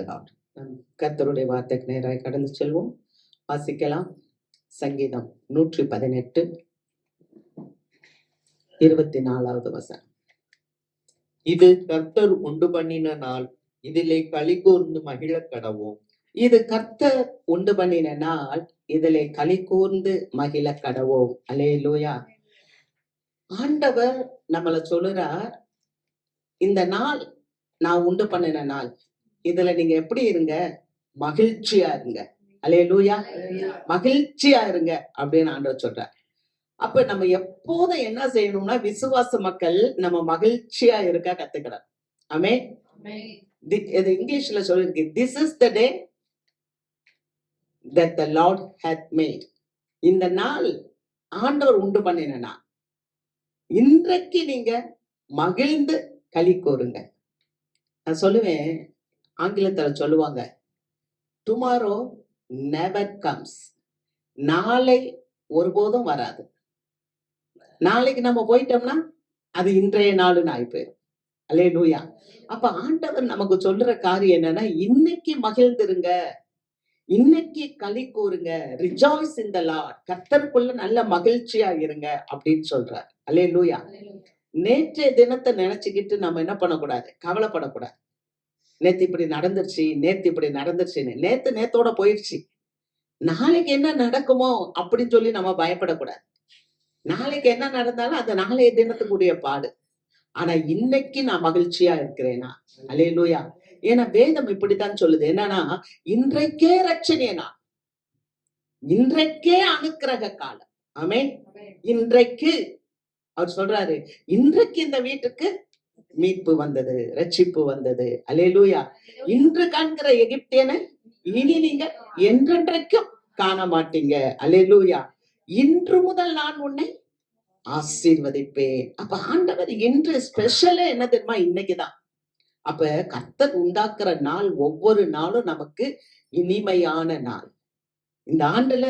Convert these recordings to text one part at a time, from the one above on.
Lord. கர்த்தருடைய வார்த்தைக்கு நேராக கடந்து செல்வோம். வாசிக்கலாம். சங்கீதம் 118 24வது வசனம். இது கர்த்தர் உண்டு பண்ணின நாள், இதிலே களி கூர்ந்து மகிழ கடவோம். இது கர்த்தர் உண்டு பண்ணின நாள், இதிலே களி கூர்ந்து மகிழ கடவோம். அல்லேலூயா. ஆண்டவர் நம்மள சொல்லுறார், இந்த நாள் நான் உண்டு பண்ணின நாள், இதுல நீங்க எப்படி இருங்க? மகிழ்ச்சியா இருங்க. அல்லேலூயா. மகிழ்ச்சியா இருங்க அப்படின்னு ஆண்டவர் சொல்றார். அப்ப நம்ம எப்போதும் என்ன செய்யணும்னா, விசுவாச மக்கள் நம்ம மகிழ்ச்சியா இருக்க கத்துக்கிறோம். ஆமென். இது இங்கிலீஷ்ல சொல்லிருக்கு, this is the day that the Lord hath made. இந்த நாள் ஆண்டவர் உண்டு பண்ணின நாள். இன்றைக்கு நீங்க மகிழ்ந்து களி கூறுங்க. நான் சொல்லுவேன், ஆங்கிலத்துல சொல்லுவாங்க, டுமாரோ நெவர் கம்ஸ். நாளை ஒருபோதும் வராது. நாளைக்கு நம்ம போயிட்டோம்னா அது இன்றைய நாளுன்னு ஆகி போயிடும். அல்லேலூயா. அப்ப ஆண்டவர் நமக்கு சொல்ற காரியம் என்னன்னா, இன்னைக்கு மகிழ்ந்துருங்க, இன்னைக்கு களி கூறுங்க, ரிஜாய்ஸ் இன் த லார்ட். கர்த்தருக்குள்ள நல்ல மகிழ்ச்சியா இருங்க அப்படின்னு சொல்றார். அல்லேலூயா. நேற்றைய தினத்தை நினைச்சுக்கிட்டு நம்ம என்ன பண்ணக்கூடாது? கவலைப்படக்கூடாது. நேத்து இப்படி நடந்துருச்சு, நேத்து இப்படி நடந்துருச்சுன்னு. நேத்தோட போயிடுச்சு. நாளைக்கு என்ன நடக்குமோ அப்படின்னு சொல்லி நம்ம பயப்படக்கூடாது. நாளைக்கு என்ன நடந்தாலும் அது நாளைய தினத்துக்குரிய பாடு. ஆனா இன்னைக்கு நான் மகிழ்ச்சியா இருக்கிறேனா? அல்லேலூயா. ஏன்னா வேதம் இப்படித்தான் சொல்லுது. என்னன்னா, இன்றைக்கே ரட்சணியனா, இன்றைக்கே அனுக்கிரக காலம். ஆமென். இன்றைக்கு அவர் சொல்றாரு, இன்றைக்கு இந்த வீட்டுக்கு மீட்பு வந்தது, ரட்சிப்பு வந்தது. அல்லேலூயா. இன்று காண்கிற எகிப்தியனை இனி நீங்க என்றென்றைக்கும் காண மாட்டீங்க. அல்லேலூயா. இன்று முதல் நான் உன்னை ஆசீர்வதிப்பேன். அப்ப ஆண்டவர் இன்று ஸ்பெஷலே என்ன தெரியுமா? இன்னைக்குதான். அப்ப கர்த்தர் உண்டாக்குற நாள், ஒவ்வொரு நாளும் நமக்கு இனிமையான நாள். இந்த ஆண்டுல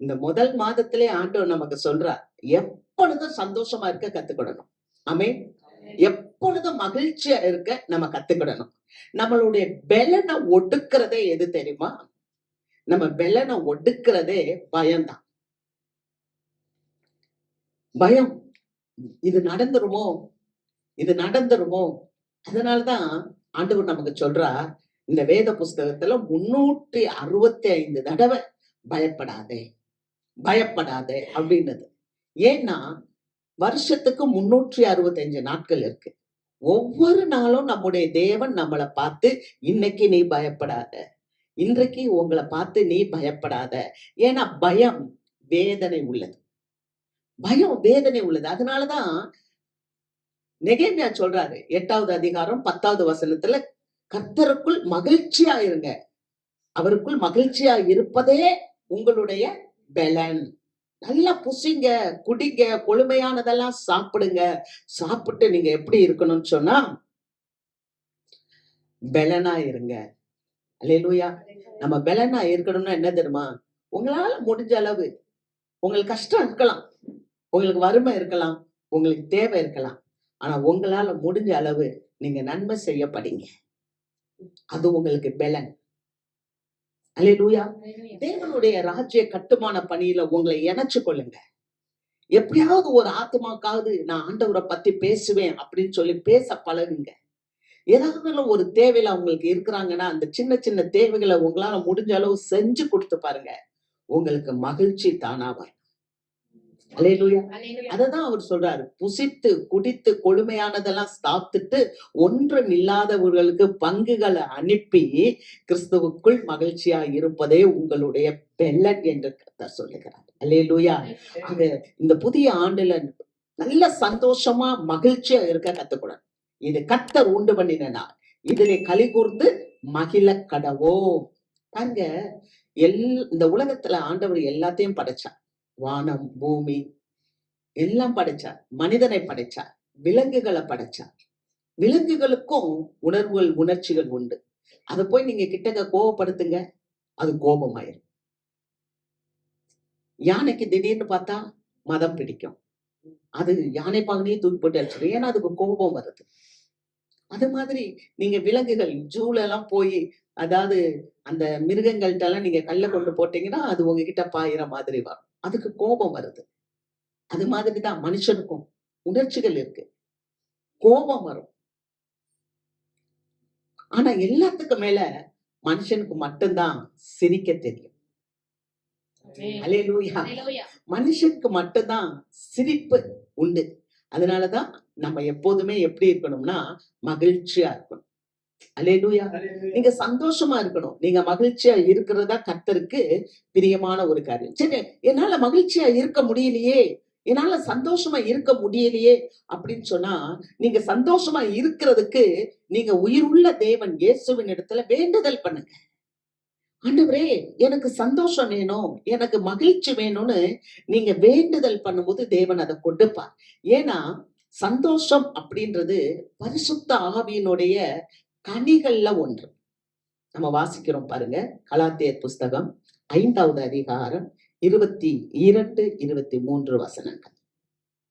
இந்த முதல் மாதத்திலே ஆண்டவர் நமக்கு சொல்றார், எப்பொழுதும் சந்தோஷமா இருக்க கத்துக்கிடணும். ஆமென். எப்பொழுதும் மகிழ்ச்சியா இருக்க நம்ம கத்துக்கிடணும். நம்மளுடைய பெலனை ஒடுக்கிறதே எது தெரியுமா? நம்ம பெலனை ஒடுக்கிறதே பயம்தான். பயம். இது நடந்துருமோ, இது நடந்துருமோ. அதனாலதான் ஆண்டவர் நமக்கு சொல்றா, இந்த வேத புஸ்தகத்துல 365 தடவை பயப்படாதே, பயப்படாதே அப்படின்னது. ஏன்னா வருஷத்துக்கு 365 நாட்கள் இருக்கு. ஒவ்வொரு நாளும் நம்முடைய தேவன் நம்மளை பார்த்து, இன்னைக்கு நீ பயப்படாத, இன்றைக்கு உங்களை பார்த்து நீ பயப்படாத. ஏன்னா பயம் வேதனை உள்ளது. பயம் வேதனை உள்ளது. அதனாலதான் நெகேமியா சொல்றாரு 8வது அதிகாரம் 10வது வசனத்துல, கர்த்தருக்குள் மகிழ்ச்சியா இருங்க, அவருக்குள் மகிழ்ச்சியா இருப்பதே உங்களுடைய பெலன். நல்லா புசிங்க, குடிங்க, கொழுமையானதெல்லாம் சாப்பிடுங்க. சாப்பிட்டு நீங்க எப்படி இருக்கணும்னு சொன்னா பெலனா இருங்க. அல்லேலூயா. நம்ம பெலனா இருக்கணும்னா என்ன தெரியுமா? உங்களால முடிஞ்ச அளவு, உங்களுக்கு கஷ்டம் இருக்கலாம், உங்களுக்கு வறுமை இருக்கலாம், உங்களுக்கு தேவை இருக்கலாம், ஆனா உங்களால முடிஞ்ச அளவு நீங்க நன்மை செய்யப்படுங்க. அது உங்களுக்கு பெலன். அல்லேலூயா. தேவனுடைய ராஜ்ய கட்டுமான பணியில உங்களை இணைச்சு கொள்ளுங்க. எப்படியாவது ஒரு ஆத்மாக்காவது நான் ஆண்டவரை பத்தி பேசுவேன் அப்படின்னு சொல்லி பேச பழகுங்க. ஏதாவது ஒரு தேவையில அவங்களுக்கு இருக்கிறாங்கன்னா, அந்த சின்ன சின்ன தேவைகளை உங்களால முடிஞ்ச அளவு செஞ்சு கொடுத்து பாருங்க. உங்களுக்கு மகிழ்ச்சி தானா வரும். அல்லேலூயா. அததான் அவர் சொல்றாரு, புசித்து குடித்து கொழுமையானதெல்லாம் சாப்பிட்டுட்டு ஒன்றும் இல்லாதவர்களுக்கு பங்குகளை அனுப்பி கிறிஸ்துவுக்குள் மகிழ்ச்சியா இருப்பதே உங்களுடைய பெலன் என்று கர்த்தர் சொல்லுகிறார். அல்லேலூயா. அங்க இந்த புதிய ஆண்டுல நல்ல சந்தோஷமா மகிழ்ச்சியா இருக்க கத்துக்கூடாது. இது கர்த்தர் உண்டு பண்ணின நாள், இதிலே களி கூர்ந்து மகிழ கடவோ. பாருங்க, இந்த உலகத்துல ஆண்டவர் எல்லாத்தையும் படைச்சார். வானம் பூமி எல்லாம் படைச்சார். மனிதனை படைச்சார், விலங்குகளை படைச்சார். விலங்குகளுக்கும் உணர்வுகள் உணர்ச்சிகள் உண்டு. அதை போய் நீங்க கிட்டக்க கோபப்படுத்துங்க, அது கோபமாயிரும். யானைக்கு திடீர்னு பார்த்தா மதம் பிடிக்கும், அது யானை பாகனையே தூக்கி போட்டு அடிச்சிடும். ஏன்னா அதுக்கு கோபம் வருது. அது மாதிரி நீங்க விலங்குகள் ஜூல எல்லாம் போய் அதாவது அந்த மிருகங்கள்ட்ட எல்லாம் நீங்க கல்ல கொண்டு போட்டீங்கன்னா அது உங்ககிட்ட பாயிற மாதிரி வரும். அதுக்கு கோபம் வருது. அது மாதிரிதான் மனுஷனுக்கும் உணர்ச்சிகள் இருக்கு, கோபம் வரும். ஆனா எல்லாத்துக்கும் மேல மனுஷனுக்கு மட்டும்தான் சிரிக்க தெரியும். அல்லேலூயா. மனுஷனுக்கு மட்டும்தான் சிரிப்பு உண்டு. அதனாலதான் நம்ம எப்போதுமே எப்படி இருக்கணும்னா மகிழ்ச்சியா இருக்கணும். அல்லேலூயா. நீங்க சந்தோஷமா இருக்கணும். நீங்க மகிழ்ச்சியா இருக்கிறதா கர்த்தருக்கு பிரியமான ஒரு காரியம். சரி, என்னால மகிழ்ச்சியா இருக்க முடியலையே, என்னால சந்தோஷமா இருக்க முடியலையே அப்படின்னு சொன்னா, நீங்க சந்தோஷமா இருக்கிறதுக்கு நீங்க உயிருள்ள தேவன் இயேசுவின் இடத்துல வேண்டுதல் பண்ணுங்க. ஆண்டவரே, எனக்கு சந்தோஷம் வேணும், எனக்கு மகிழ்ச்சி வேணும்னு நீங்க வேண்டுதல் பண்ணும்போது தேவன் அதை கொடுப்பார். ஏன்னா சந்தோஷம் அப்படின்றது பரிசுத்த ஆவியினுடைய கனிகள்ல ஒன்று. நம்ம வாசிக்கிறோம் பாருங்க, கலாத்தியர் புஸ்தகம் 5வது அதிகாரம் 22, 23 வசனங்கள்.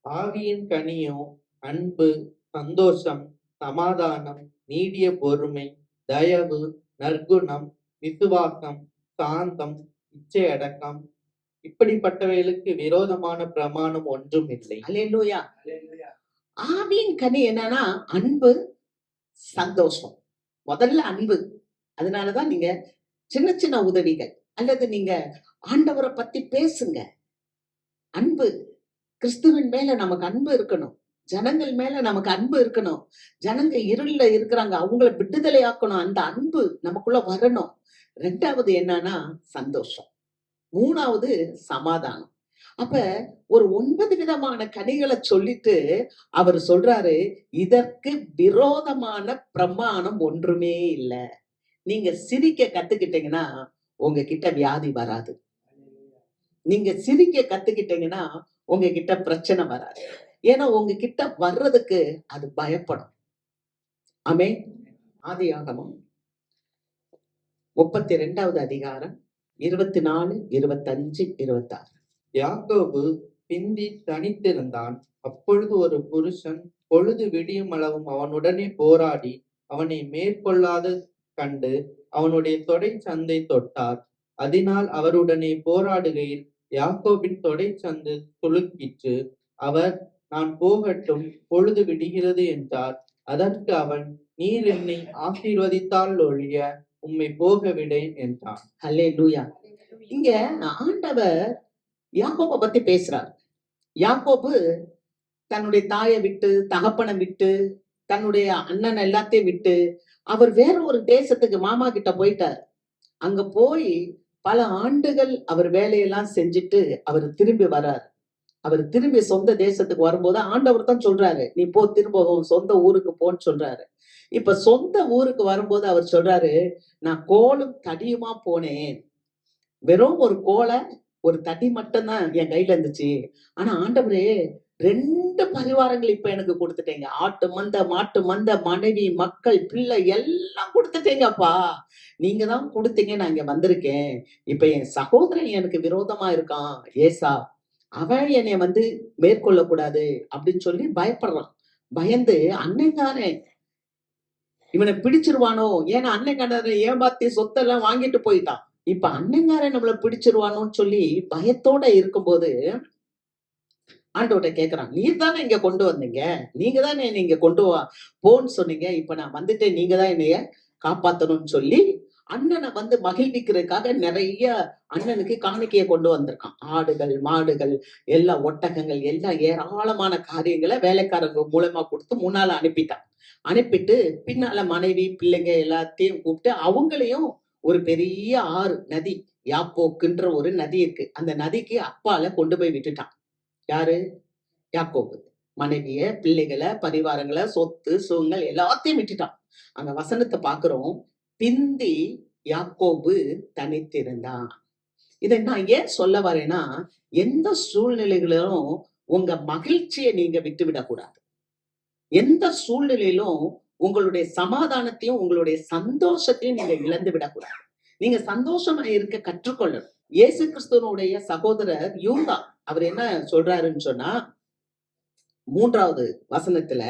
ஆவியின் கனியோ அன்பு, சந்தோஷம், சமாதானம், நீடிய பொறுமை, தயவு, நற்குணம், விசுவாசம், சாந்தம், இச்சையடக்கம். இப்படிப்பட்டவைகளுக்கு விரோதமான பிரமாணம் ஒன்றும் இல்லை. அல்லேலூயா. ஆவியின் கனி என்னன்னா அன்பு, சந்தோஷம். முதல்ல அன்பு. அதனாலதான் நீங்க சின்ன சின்ன உதவிகள் அல்லது நீங்க ஆண்டவரை பத்தி பேசுங்க. அன்பு, கிறிஸ்துவின் மேல நமக்கு அன்பு இருக்கணும். ஜனங்கள் மேல நமக்கு அன்பு இருக்கணும். ஜனங்க இருள்ல இருக்கிறாங்க, அவங்கள விடுதலை ஆக்கணும். அந்த அன்பு நமக்குள்ள வரணும். 2வது என்னன்னா சந்தோஷம். 3வது சமாதானம். அப்ப ஒரு 9 விதமான கனிகளை சொல்லிட்டு அவர் சொல்றாரு, இதற்கு விரோதமான பிரமாணம் ஒன்றுமே இல்ல. நீங்க சிரிக்க கத்துக்கிட்டீங்கன்னா உங்ககிட்ட வியாதி வராது. நீங்க சிரிக்க கத்துக்கிட்டீங்கன்னா உங்ககிட்ட பிரச்சனை வராது. ஏன்னா உங்ககிட்ட வர்றதுக்கு அது பயப்படும். ஆமென். ஆதியாகமம் 32வது அதிகாரம் 24, 25, 26. யாக்கோபு பிந்தி தனித்திருந்தான். அப்பொழுது ஒரு புருஷன் பொழுது விடியும் அளவும் அவனுடனே போராடி அவனை மேற்கொள்ளாத கண்டு அவனுடைய தொடை சந்தை தொட்டார். அதனால் அவருடனே போராடுகையில் யாக்கோபின் தொடை சந்து துளுக்கிற்று. அவர், நான் போகட்டும், பொழுது விடுகிறது என்றார். அதற்கு அவன், நீர் என்னை ஆசீர்வதித்தால் ஒழிய உம்மை போக விடேன் என்றான். அல்லேலூயா. இங்க ஆண்டவர் யாக்கோபை பத்தி பேசுறார். யாக்கோபு தன்னுடைய தாயை விட்டு, தகப்பனை விட்டு, தன்னுடைய அண்ணன் எல்லாத்தையும் விட்டு அவர் வேற ஒரு தேசத்துக்கு மாமா கிட்ட போயிட்டார். அங்க போய் பல ஆண்டுகள் அவர் வேலையெல்லாம் செஞ்சுட்டு அவர் திரும்பி வர்றார். அவர் திரும்பி சொந்த தேசத்துக்கு வரும்போது ஆண்டவர் தான் சொல்றாரு, நீ போ, திரும்ப உன் சொந்த ஊருக்கு போன்னு சொல்றாரு. இப்ப சொந்த ஊருக்கு வரும்போது அவர் சொல்றாரு, நான் கோலும் தடியுமா போனேன். வெறும் ஒரு கோலை, ஒரு தடி மட்டும்தான் என் கையில இருந்துச்சு. ஆனா ஆண்டவரே, 2 பரிவாரங்கள் இப்ப எனக்கு கொடுத்துட்டீங்க. ஆட்டு மந்த, மாட்டு மந்த, மனைவி, மக்கள், பிள்ளை எல்லாம் கொடுத்துட்டீங்கப்பா. நீங்க தான் கொடுத்தீங்க, நான் இங்க வந்திருக்கேன். இப்ப என் சகோதரன் எனக்கு விரோதமா இருக்கான், ஏசா, அவன் என்னை மேற்கொள்ள கூடாது அப்படின்னு சொல்லி பயப்படுறான். பயந்து அன்னைக்காரே இவனை பிடிச்சிருவானோ, ஏன்னா அன்னைக்காரன் ஏமாத்தி சொத்தெல்லாம் வாங்கிட்டு போயிட்டான். இப்ப அண்ணங்காரன் நம்மள பிடிச்சிருவானோன்னு சொல்லி பயத்தோட இருக்கும்போது ஆண்டவர்ட்ட கேக்குறான், நீர் தானே இங்க கொண்டு வந்தீங்க, நீங்க தானே என்னை இங்க கொண்டு போன்னு சொன்னீங்க, இப்ப நான் வந்துட்டேன், நீங்க தான் என்னைய காப்பாத்தணும்னு சொல்லி அண்ணனை மகிழ்விக்கிறதுக்காக நிறைய அண்ணனுக்கு காணிக்கையை கொண்டு வந்திருக்கான். ஆடுகள், மாடுகள், எல்லா ஒட்டகங்கள், எல்லாம் ஏராளமான காரியங்களை வேலைக்காரங்க மூலமா கொடுத்து முன்னால அனுப்பிட்டான். அனுப்பிட்டு பின்னால மனைவி, பிள்ளைங்க எல்லாத்தையும் கூப்பிட்டு அவங்களையும் ஒரு பெரிய ஆறு, நதி, யாப்போக்குன்ற ஒரு நதி இருக்கு, அந்த நதிக்கு அப்பால கொண்டு போய் விட்டுட்டான். யாரு? யாக்கோபு. மனைவிய, பிள்ளைகளை, பரிவாரங்களை, சொத்து சுகங்கள் எல்லாத்தையும் விட்டுட்டான். அங்க வசனத்தை பாக்குறோம், பிந்தி யாக்கோபு தனித்திருந்தான். இதை நான் ஏன் சொல்ல வரேன்னா, எந்த சூழ்நிலைகளிலும் உங்க மகிழ்ச்சியை நீங்க விட்டு விடக்கூடாது. எந்த சூழ்நிலையிலும் உங்களுடைய சமாதானத்தையும் உங்களுடைய சந்தோஷத்தையும் நீங்க இழந்து விடக்கூடாது. நீங்க சந்தோஷமா இருக்க கற்றுக்கொள்ளணும். இயேசு கிறிஸ்துவனுடைய சகோதரர் யூதா, அவர் என்ன சொல்றாருன்னு சொன்னா, 3வது வசனத்துல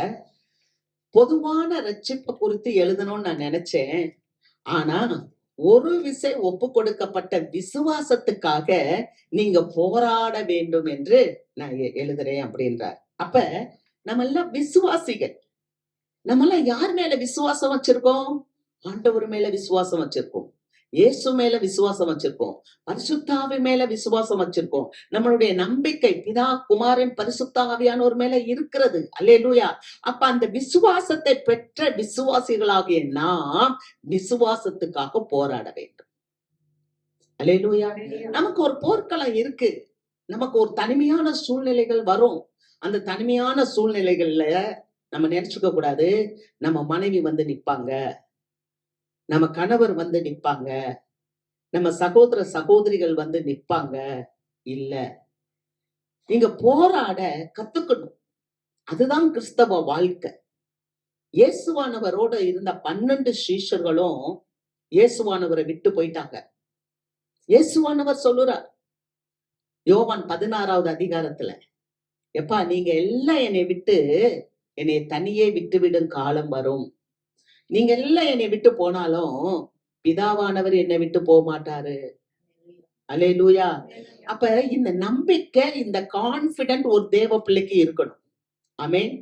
பொதுவான ரட்சிப்பை குறித்து எழுதணும்னு நான் நினைச்சேன், ஆனா ஒரு விசை ஒப்பு கொடுக்கப்பட்ட விசுவாசத்துக்காக நீங்க போராட வேண்டும் என்று நான் எழுதுறேன் அப்படின்றார். அப்ப நம்ம எல்லாம் விசுவாசிகள். நம்ம எல்லாம் யார் மேல விசுவாசம் வச்சிருக்கோம்? ஆண்டவர் மேல விசுவாசம் வச்சிருக்கோம், இயேசு மேல விசுவாசம் வச்சிருக்கோம், பரிசுத்தாவி மேல விசுவாசம் வச்சிருக்கோம். நம்மளுடைய நம்பிக்கை பிதா, குமாரன், பரிசுத்த ஆவியானோர் மேல இருக்கிறது. அல்லேலூயா. அப்ப அந்த விசுவாசத்தை பெற்ற விசுவாசிகளாகிய நாம் விசுவாசத்துக்காக போராட வேண்டும். அல்லேலூயா. நமக்கு ஒரு போர்க்களம் இருக்கு. நமக்கு ஒரு தனிமையான சூழ்நிலைகள் வரும். அந்த தனிமையான சூழ்நிலைகள்ல நம்ம நினைச்சுக்க கூடாது, நம்ம மனைவி வந்து நிப்பாங்க, நம்ம கணவர் வந்து நிப்பாங்க, நம்ம சகோதர சகோதரிகள் வந்து நிப்பாங்க. இல்ல, நீங்க போராட கத்துக்கணும். அதுதான் கிறிஸ்தவ வாழ்க்கை. இயேசுவானவரோட இருந்த 12 சீஷர்களும் இயேசுவானவரை விட்டு போயிட்டாங்க. இயேசுவானவர் சொல்லுறார் யோவான் 16வது அதிகாரத்துல, எப்பா நீங்க எல்லாம் என்னை விட்டு என்னை தனியே விட்டு விடும் காலம் வரும். நீங்க எல்லாம் என்னை விட்டு போனாலும் பிதாவானவர் என்னை விட்டு போக மாட்டாரு. அல்லேலூயா. அப்ப இந்த நம்பிக்கை, இந்த கான்பிடன்ட் ஒரு தேவ பிள்ளைக்கு இருக்கணும். ஆமென்.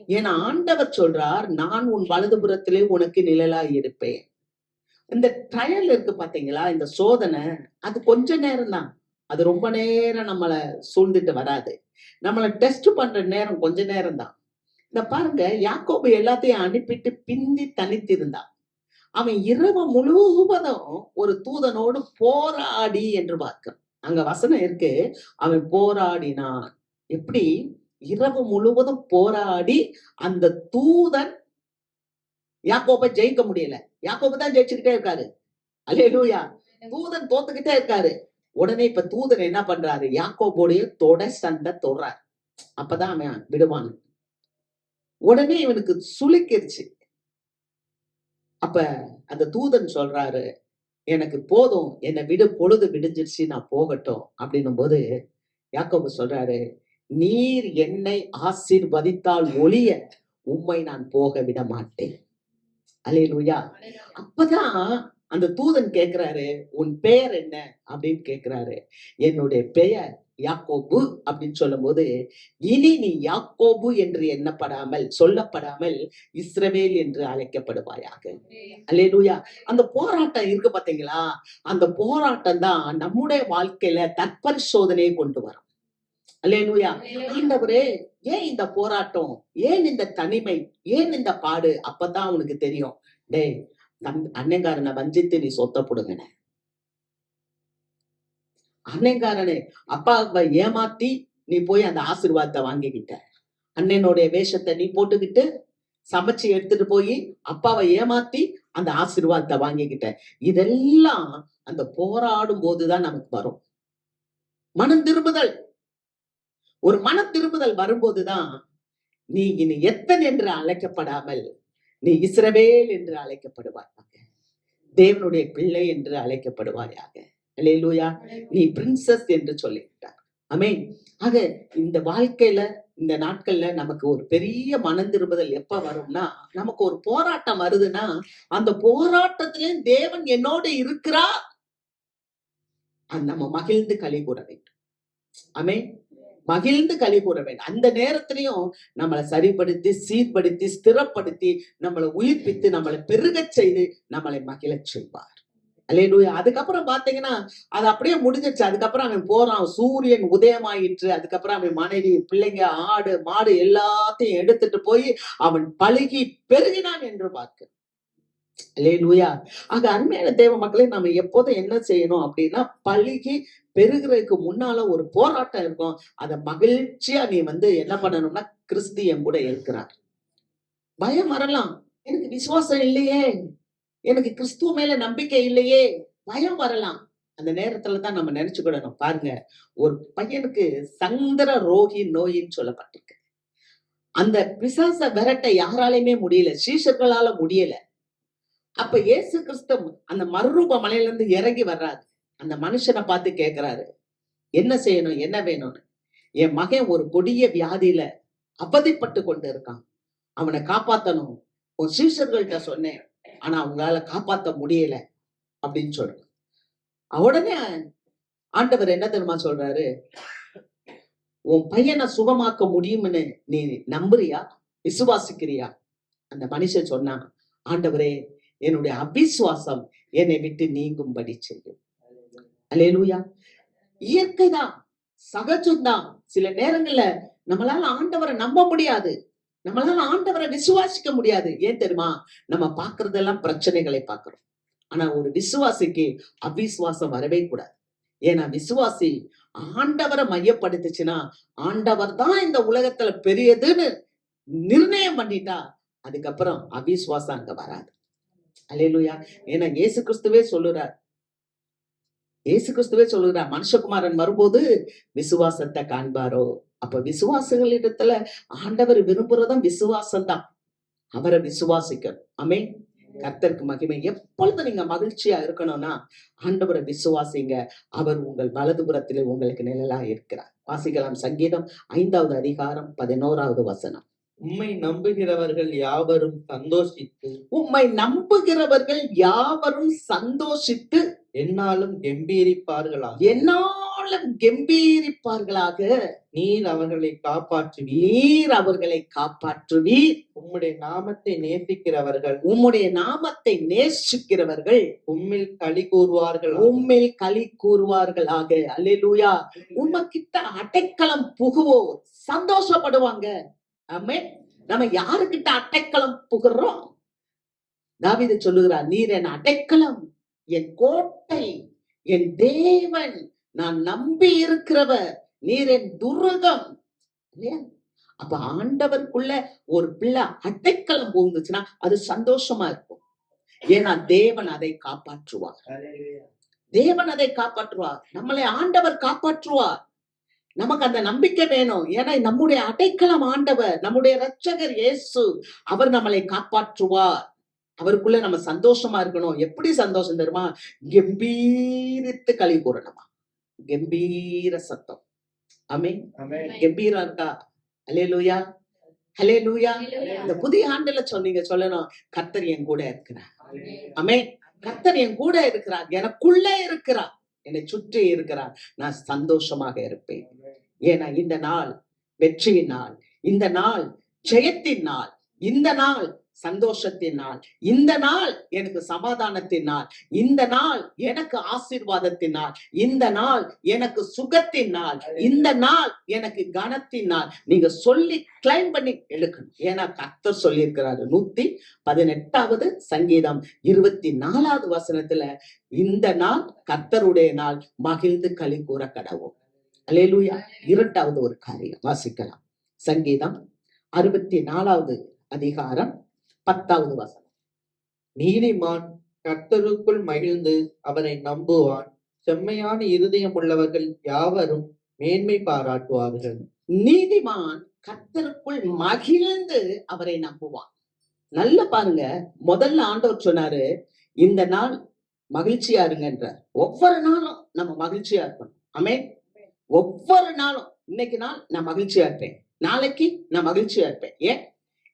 ஏன்னா ஆண்டவர் சொல்றார், நான் உன் வலதுபுறத்திலே உனக்கு நிழலாய் இருப்பேன். இந்த ட்ரையல் இருக்கு பாத்தீங்களா, இந்த சோதனை, அது கொஞ்ச நேரம் தான். அது ரொம்ப நேரம் நம்மள சூழ்ந்துட்டு வராது. நம்மள டெஸ்ட் பண்ற நேரம் கொஞ்ச நேரம் தான். இந்த பாருங்க, யாக்கோபு எல்லாத்தையும் அனுப்பிட்டு பிந்தி தனித்திருந்தான். அவன் இரவு முழுவதும் ஒரு தூதனோடு போராடி என்று பார்க்க அங்க வசனம் இருக்கு. அவன் போராடினான். எப்படி? இரவு முழுவதும் போராடி அந்த தூதன் யாக்கோபை ஜெயிக்க முடியல. யாக்கோபு தான் ஜெயிச்சுக்கிட்டே இருக்காரு. அல்லேலூயா. தூதன் தோத்துக்கிட்டே இருக்காரு. உடனே இப்ப தூதன் என்ன பண்றாரு? யாக்கோபோடைய சண்டை தொடுறாரு. அப்பதான் அவன் விடுவான். உடனே இவனுக்கு சுளுக்கிருச்சு. அப்ப அந்த தூதன் சொல்றாரு, எனக்கு போதும், என்னை விடு, பொழுது விடிஞ்சிருச்சு, நான் போகட்டும் அப்படின்னும் போது யாக்கோபு சொல்றாரு, நீர் என்னை ஆசீர்வதித்தால் ஒழிய உம்மை நான் போக விட மாட்டேன். அல்லேலூயா. அப்பதான் அந்த தூதன் கேக்குறாரு, உன் பெயர் என்ன அப்படின்னு கேக்குறாரு. என்னுடைய பெயர் யாக்கோபு அப்படின்னு சொல்லும் போது, இனி நீ யாக்கோபு என்று சொல்லப்படாமல் இஸ்ரவேல் என்று அழைக்கப்படுவாயாக. அல்லேலூயா. அந்த போராட்டம் இருக்கு பாத்தீங்களா, அந்த போராட்டம் தான் நம்முடைய வாழ்க்கையில தற்பரிசோதனையை கொண்டு வரும். அல்லேலூயா. ஆண்டவரே, ஏன் இந்த போராட்டம், ஏன் இந்த தனிமை, ஏன் இந்த பாடு? அப்பதான் உனக்கு தெரியும், டேய் அன்னைக்காரனை வஞ்சித்து நீ சொத்த புடுங்கின, அன்னைக்காரனை அப்பாவை ஏமாத்தி நீ போய் அந்த ஆசீர்வாதத்தை வாங்கிக்கிட்ட, அண்ணனுடைய வேஷத்தை நீ போட்டுக்கிட்டு சமைச்சு எடுத்துட்டு போய் அப்பாவை ஏமாத்தி அந்த ஆசீர்வாதத்தை வாங்கிக்கிட்ட. இதெல்லாம் அந்த போராடும் போதுதான் நமக்கு வரும் மனம் திரும்புதல். ஒரு மன திரும்புதல் வரும்போதுதான் நீ இனி எத்தன் என்று அழைக்கப்படாமல் நீ இஸ்ரவேல் என்று அழைக்கப்படுவாயாக, தேவனுடைய பிள்ளை என்று அழைக்கப்படுவாயாக. அல்லேலூயா. நீ பிரின்சஸ் என்று சொல்லிவிட்டார். ஆமென். ஆக இந்த வாழ்க்கையில, இந்த நாட்கள்ல நமக்கு ஒரு பெரிய மனம் திரும்புதல் எப்ப வரும்னா, நமக்கு ஒரு போராட்டம் வருதுன்னா, அந்த போராட்டத்திலும் தேவன் என்னோடு இருக்கிறார், நம்ம மகிழ்ந்து களி கூற வேண்டும். ஆமென். மகிழ்ந்து களி கூற வேண்டும். அந்த நேரத்திலையும் நம்மளை சரிப்படுத்தி, சீர்படுத்தி, ஸ்திரப்படுத்தி, நம்மளை உயிர்ப்பித்து, நம்மளை பெருகச் செய்து, நம்மளை மகிழச் செய்வார். அல்லேலூயா. அதுக்கப்புறம் பாத்தீங்கன்னா அது அப்படியே முடிஞ்சிருச்சு. அதுக்கப்புறம் அவன் போறான், சூரியன் உதயமாயிற்று. அதுக்கப்புறம் அவன் மனைவி, பிள்ளைங்க, ஆடு மாடு எல்லாத்தையும் எடுத்துட்டு போய் அவன் பழுகி பெருகினான் என்று பார்க்க. அல்லேலூயா. ஆக அருமையான தேவ மக்களே, நம்ம எப்போதும் என்ன செய்யணும் அப்படின்னா, பழுகி பெருகிறதுக்கு முன்னால ஒரு போராட்டம் இருக்கும். அத மகிழ்ச்சியா நீ என்ன பண்ணணும்னா, கிறிஸ்து என் கூட இருக்கிறார். பயம் வரலாம், எனக்கு விசுவாசம் இல்லையே, எனக்கு கிறிஸ்துவ மேல நம்பிக்கை இல்லையே, பயம் வரலாம். அந்த நேரத்துலதான் நம்ம நினைச்சுக்கிடணும். பாருங்க, ஒரு பையனுக்கு சந்திர ரோகி நோயின்னு சொல்லப்பட்டிருக்கு. அந்த பிசாச விரட்ட யாராலையுமே முடியல, சீஷர்களால முடியல. அப்ப இயேசு கிறிஸ்து அந்த மறுரூப மலையில இருந்து இறங்கி வர்றாரு. அந்த மனுஷனை பார்த்து கேட்கிறாரு, என்ன செய்யணும், என்ன வேணும்னு. என் மகன் ஒரு கொடிய வியாதியில அவதிப்பட்டு கொண்டு இருக்கான், அவனை காப்பாத்தணும். உன் சீஷர்கள்ட்ட சொன்னேன், ஆனா அவங்களால காப்பாத்த முடியல அப்படின்னு சொல்றாங்க. உடனே ஆண்டவர் என்ன தெரியுமா சொல்றாரு, உன் பையனை சுகமாக்க முடியும்னு நீ நம்புறியா, விசுவாசிக்கிறியா? அந்த மனுஷன் சொன்னான், ஆண்டவரே என்னுடைய அவிசுவாசம் என்னை விட்டு நீங்கும்படி செய்யும். அல்லேலூயா. இயற்கைதான், சகஜம்தான். சில நேரங்கள்ல நம்மளால ஆண்டவரை நம்ப முடியாது, நம்மளால ஆண்டவரை விசுவாசிக்க முடியாது. ஏன் தெரியுமா, நம்ம பாக்குறதெல்லாம் பிரச்சனைகளை பார்க்கிறோம். ஆனா ஒரு விசுவாசிக்கு அவிசுவாசம் வரவே கூடாது. ஏன்னா விசுவாசி ஆண்டவரை மையப்படுத்துச்சுன்னா, ஆண்டவர் தான் இந்த உலகத்துல பெரியதுன்னு நிர்ணயம் பண்ணிட்டா, அதுக்கப்புறம் அவிசுவாசம் அங்க வராது. அல்லேலூயா. ஏன்னா இயேசு கிறிஸ்துவே சொல்லுறார், மனுஷகுமாரன் வரும்போது விசுவாசத்தை காண்பாரோ. அப்ப விசுவாசிகளிடத்துல ஆண்டவர் விரும்புறதும் விசுவாசம் தான். அவரை விசுவாசிக்கணும். ஆமென். கர்த்தருக்கு மகிமை. எப்பொழுது நீங்க மகிழ்ச்சியா இருக்கணும்னா ஆண்டவரை விசுவாசிங்க. அவர் உங்கள் வலதுபுறத்திலே உங்களுக்கு நிழலா இருக்கிறார். வாசிக்கலாம் சங்கீதம் 5வது அதிகாரம் 11வது வசனம். உம்மை நம்புகிறவர்கள் யாவரும் சந்தோஷித்து உம்மை நம்புகிறவர்கள் யாவரும் சந்தோஷித்து என்னாலும் கெம்பீரிப்பார்களாக. என்னாலும் கெம்பீரிப்பார்களாக. நீர் அவர்களை காப்பாற்றுவீர். நீர் அவர்களை காப்பாற்றுவீர். உம்முடைய நாமத்தை நேசிக்கிறவர்கள் உம்முடைய நாமத்தை நேசிக்கிறவர்கள் உம்மில் களி கூறுவார்கள். உம்மில் களி கூறுவார்களாக. அல்லேலூயா. உம்மகிட்ட அடைக்கலம் புகுவோர் சந்தோஷப்படுவாங்க. ஆமென். நம்ம யாருக்கிட்ட அடைக்கலம் புகுறோம்? தாவீது சொல்லுகிறார், நீர் என் அடைக்கலம், என் கோட்டை, என் தேவன், நான் நம்பி இருக்கிறவர், நீர் என் துர்கம். இல்லையா? அப்ப ஆண்டவருக்குள்ள ஒரு பிள்ளை அடைக்கலம் புகுந்துச்சுன்னா அது சந்தோஷமா இருக்கும். ஏன்னா தேவன் அதை காப்பாற்றுவார். தேவன் அதை காப்பாற்றுவார். நம்மளை ஆண்டவர் காப்பாற்றுவார். நமக்கு அந்த நம்பிக்கை வேணும். ஏன்னா நம்முடைய அடைக்கலம் ஆண்டவர், நம்முடைய இரட்சகர் இயேசு. அவர் நம்மளை காப்பாற்றுவார். அவருக்குள்ள நம்ம சந்தோஷமா இருக்கணும். எப்படி சந்தோஷம் தெரியுமா? கம்பீரித்து களி கூறணுமா, கம்பீர சத்தம். ஆமென். கம்பீரம் இருக்கா? அல்லேலூயா, அல்லேலூயா. இந்த புதிய ஆண்டுல சொன்னீங்க சொல்லணும், கர்த்தர் என் கூட இருக்கிறார். ஆமென். கர்த்தர் என் கூட இருக்கிறார், எனக்குள்ள இருக்கிறார், என்னை சுற்றி இருக்கிறார். நான் சந்தோஷமாக இருப்பேன். ஏன்னா இந்த நாள் வெற்றியின் நாள், இந்த நாள் ஜெயத்தின் நாள், இந்த நாள் சந்தோஷத்தின் நாள், இந்த நாள் எனக்கு சமாதானத்தின் நாள், இந்த நாள் எனக்கு ஆசீர்வாதத்தின் நாள், இந்த நாள் எனக்கு சுகத்தின் நாள், இந்த நாள் எனக்கு கனத்தின் நாள். நீங்க சொல்லி கிளைம் பண்ணி எடுக்கணும். ஏன்னா கர்த்தர் சொல்லி இருக்கிறாரு. 118வது சங்கீதம் 24வது வசனத்துல, இந்த நாள் கர்த்தருடைய நாள், மகிழ்ந்து களி கூற கடவோம். அல்லேலூயா. 2வது ஒரு காரியம் வாசிக்கலாம். சங்கீதம் 64வது அதிகாரம் 10வது வசனம். நீதிமான் கர்த்தருக்குள் மகிழ்ந்து அவரை நம்புவான். செம்மையான இருதயம் உள்ளவர்கள் யாவரும் மேன்மை பாராட்டுவார்கள். நீதிமான் கர்த்தருக்குள் மகிழ்ந்து அவரை நம்புவான். நல்ல பாருங்க, முதல்ல ஆண்டவர் சொன்னாரு, இந்த நாள் மகிழ்ச்சியா இருங்கன்றார். ஒவ்வொரு நாளும் நம்ம மகிழ்ச்சியா இருக்கணும். ஆமென். ஒவ்வொரு நாளும், இன்னைக்கு நாள் நான் மகிழ்ச்சியா இருப்பேன், நாளைக்கு நான் மகிழ்ச்சியா இருப்பேன்.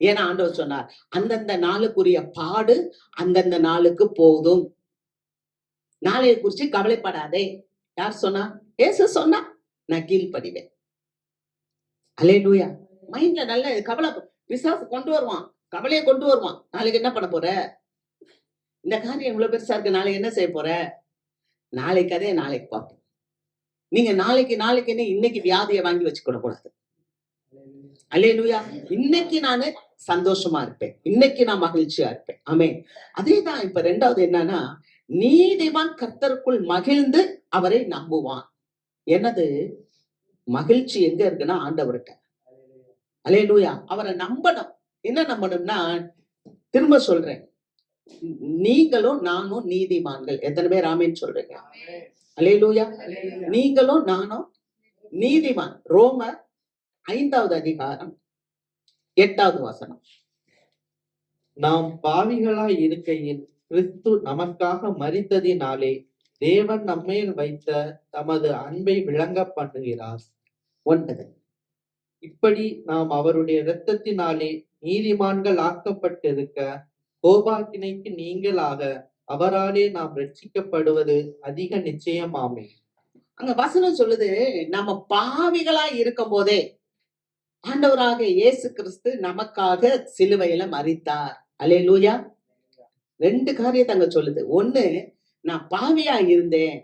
ஏன்னா ஆண்டவர் சொன்னார், அந்தந்த நாளுக்குரிய பாடு அந்தந்த நாளுக்கு போதும், நாளைய குறிச்சு கவலைப்படாதே. யார் சொன்னா? இயேசு சொன்னா. நான் கீழ்ப்படிவேன். அல்லேலூயா. மைண்ட்ல நல்ல கவலை பிசாசு கொண்டு வருவான், கவலையை கொண்டு வருவான். நாளைக்கு என்ன பண்ண போற, இந்த காரியம் இவ்வளவு பெருசா இருக்கு, நாளைக்கு என்ன செய்ய போற, நாளைக்கு அதே நாளைக்கு பார்ப்போம். நீங்க நாளைக்குன்னு இன்னைக்கு வியாதியை வாங்கி வச்சுக்கூட கூடாது. அல்லேலூயா. இன்னைக்கு நானு சந்தோஷமா இருப்பேன், இன்னைக்கு நான் மகிழ்ச்சியா இருப்பேன். ஆமென். அதேதான் இப்ப 2வது என்னன்னா, நீதிமான் கர்த்தருக்குள் மகிழ்ந்து அவரை நம்புவான். என்னது மகிழ்ச்சி எங்க இருக்குன்னா ஆண்டவர்கிட்ட. அல்லேலூயா. அவரை நம்பணும். என்ன நம்பணும்னா, திரும்ப சொல்றேன், நீங்களும் நானும் நீதிமான்கள். எத்தனை பேர் ஆமென் சொல்றீங்க? அல்லேலூயா. நீங்களும் நானும் நீதிமான். ரோமர் 5வது அதிகாரம் 8வது வசனம். நாம் பாவிகளாய் இருக்கையில் கிறிஸ்து நமக்காக மரித்ததினாலே தேவன் நம்மேல் வைத்த தமது அன்பை விளங்க பண்ணுகிறார். 9. இப்படி நாம் அவருடைய இரத்தத்தினாலே நீதிமான்கள் ஆக்கப்பட்டிருக்க கோபாக்கினைக்கு நீங்களாக அவராலே நாம் ரட்சிக்கப்படுவது அதிக நிச்சயமாமே. அங்க வசனம் சொல்லுது, நம்ம பாவிகளா இருக்கும் போதே ஆண்டவராக இயேசு கிறிஸ்து நமக்காக சிலுவையில மரித்தார். அல்லேலூயா. 2 காரியத்தை அங்க சொல்லுது. ஒண்ணு, நான் பாவியா இருந்தேன்,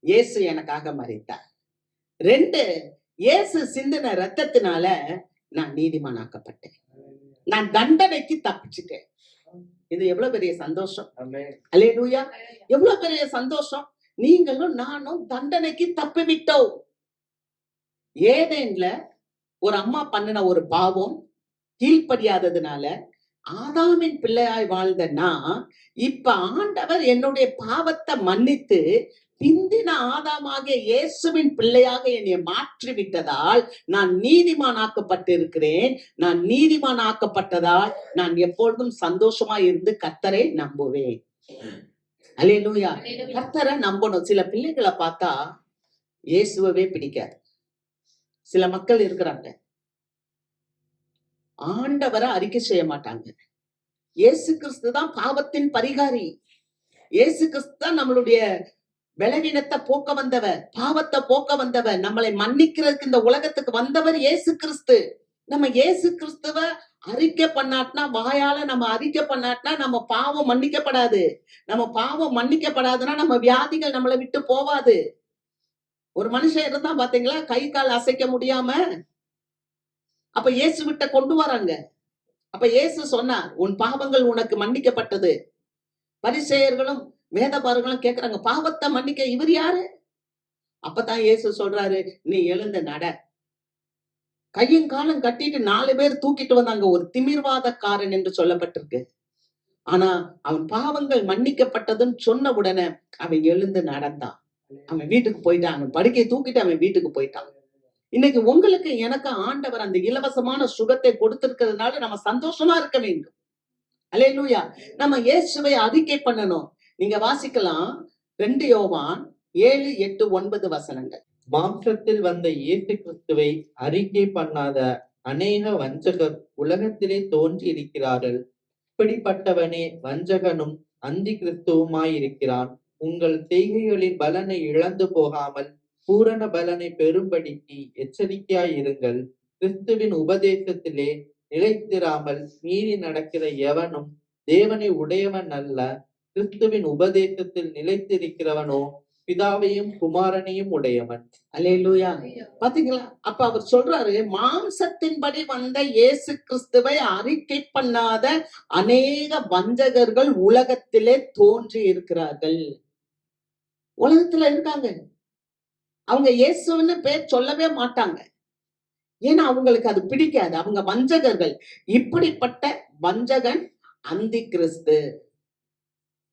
இயேசு எனக்காக மரித்தார். 2, இயேசு சிந்தின ரத்தத்தினால நான் நீதிமானாக்கப்பட்டேன். நான் தண்டனைக்கு தப்பிச்சிட்டேன். இது எவ்வளவு பெரிய சந்தோஷம். அல்லேலூயா. எவ்வளவு பெரிய சந்தோஷம். நீங்களும் நானும் தண்டனைக்கு தப்பி விட்டோம். ஏதேன்ல ஒரு அம்மா பண்ணின ஒரு பாவம் கீழ்ப்படியாததுனால ஆதாமின் பிள்ளையாய் வாழ்ந்த நான், இப்ப ஆண்டவர் என்னுடைய பாவத்தை மன்னித்து பிந்தின ஆதாமாகிய இயேசுவின் பிள்ளையாக என்னை மாற்றி விட்டதால் நான் நீதிமானாக்கப்பட்டிருக்கிறேன். நான் நீதிமானாக்கப்பட்டதால் நான் எப்பொழுதும் சந்தோஷமா இருந்து கர்த்தரை நம்புவேன். அல்லேலூயா. கர்த்தரை நம்பணும். சில பிள்ளைகளை பார்த்தா இயேசுவே பிடிக்காது. சில மக்கள் இருக்கிறாங்க, ஆண்டவரை அறிக்கை செய்ய மாட்டாங்க. இயேசு கிறிஸ்து தான் பாவத்தின் பரிகாரி. இயேசு கிறிஸ்து தான் நம்மளுடைய பலவீனத்தை போக்க வந்தவர், பாவத்தை போக்க வந்தவர், நம்மளை மன்னிக்கிறதுக்கு இந்த உலகத்துக்கு வந்தவர் இயேசு கிறிஸ்து. நம்ம இயேசு கிறிஸ்துவ அறிக்கை பண்ணாட்டினா, வாயால நம்ம அறிக்கை பண்ணாட்டினா நம்ம பாவம் மன்னிக்கப்படாது. நம்ம பாவம் மன்னிக்கப்படாதுன்னா நம்ம வியாதிகள் நம்மளை விட்டு போவாது. ஒரு மனுஷன் இருந்தா பாத்தீங்களா, கை கால் அசைக்க முடியாம, அப்ப இயேசு விட்ட கொண்டு வராங்க. அப்ப இயேசு சொன்னார், உன் பாவங்கள் உனக்கு மன்னிக்கப்பட்டது. பரிசேயர்களும் வேதபாரர்களும் கேக்குறாங்க, பாவத்தை மன்னிக்க இவர் யாரு? அப்பதான் இயேசு சொல்றாரு, நீ எழுந்து நட. கையும் காலம் கட்டிட்டு 4 பேர் தூக்கிட்டு வந்தாங்க. ஒரு திமிர்வாதக்காரன் என்று சொல்லப்பட்டிருக்கு. ஆனா அவன் பாவங்கள் மன்னிக்கப்பட்டதுன்னு சொன்ன உடனே அவன் எழுந்து நடந்தான். அவன் வீட்டுக்கு போயிட்டான். அவன் படுக்கையை தூக்கிட்டு அவன் வீட்டுக்கு போயிட்டான். இன்னைக்கு உங்களுக்கு எனக்கு ஆண்டவர் அந்த இலவசமான சுகத்தை கொடுத்திருக்கிறதுனால நம்ம சந்தோஷமா இருக்க வேண்டும். அல்லேலூயா. நம்ம இயேசுவை அறிக்கை பண்ணணும். நீங்க வாசிக்கலாம் 2 யோவான் 7, 8, 9 வசனங்கள். மாம்சத்தில் வந்த இயேசு கிறிஸ்துவை அறிக்கை பண்ணாத அநேக வஞ்சகர் உலகத்திலே தோன்றி இருக்கிறார்கள். இப்படிப்பட்டவனே வஞ்சகனும் அந்தி கிறிஸ்துவுமாயிருக்கிறான். உங்கள் செய்கைகளின் பலனை இழந்து போகாமல் பூரண பலனை பெறும்படிக்கு எச்சரிக்கையாயிருங்கள். கிறிஸ்துவின் உபதேசத்திலே நிலைத்திராமல் மீறி நடக்கிற எவனும் தேவனை உடையவன் அல்ல. கிறிஸ்துவின் உபதேசத்தில் நிலைத்திருக்கிறவனோ பிதாவையும் குமாரனையும் உடையவன். அல்லேலூயா. பாத்தீங்களா? அப்ப அவர் சொல்றாரு, மாம்சத்தின்படி வந்த இயேசு கிறிஸ்துவை அறிக்கை பண்ணாத அநேக வஞ்சகர்கள் உலகத்திலே தோன்றி இருக்கிறார்கள். உலகத்துல இருக்காங்க. அவங்க இயேசுன்னு பேர் சொல்லவே மாட்டாங்க. ஏன்னா அவங்களுக்கு அது பிடிக்காது. அவங்க வஞ்சகர்கள். இப்படிப்பட்ட வஞ்சகன் அந்தி கிறிஸ்து.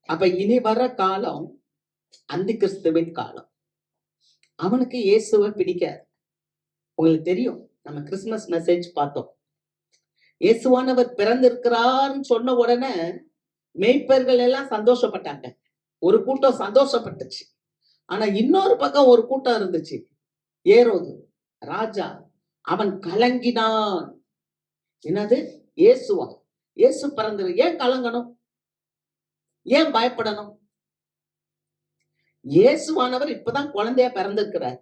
அப்ப இனி வர காலம் அந்தி கிறிஸ்துவின் காலம். அவனுக்கு இயேசுவை பிடிக்காது. உங்களுக்கு தெரியும், நம்ம கிறிஸ்துமஸ் மெசேஜ் பார்த்தோம். இயேசுவானவர் பிறந்திருக்கிறார்னு சொன்ன உடனே மேய்ப்பர்கள் எல்லாம் சந்தோஷப்பட்டாங்க. ஒரு கூட்டம் சந்தோஷப்பட்டுச்சு. ஆனா இன்னொரு பக்கம் ஒரு கூட்டம் இருந்துச்சு. ஏரோது ராஜா, அவன் கலங்கினான். என்னது? இயேசுவா? இயேசு பிறந்தது ஏன் கலங்கணும்? ஏன் பயப்படணும்? இயேசுவானவர் இப்பதான் குழந்தையா பிறந்திருக்கிறார்.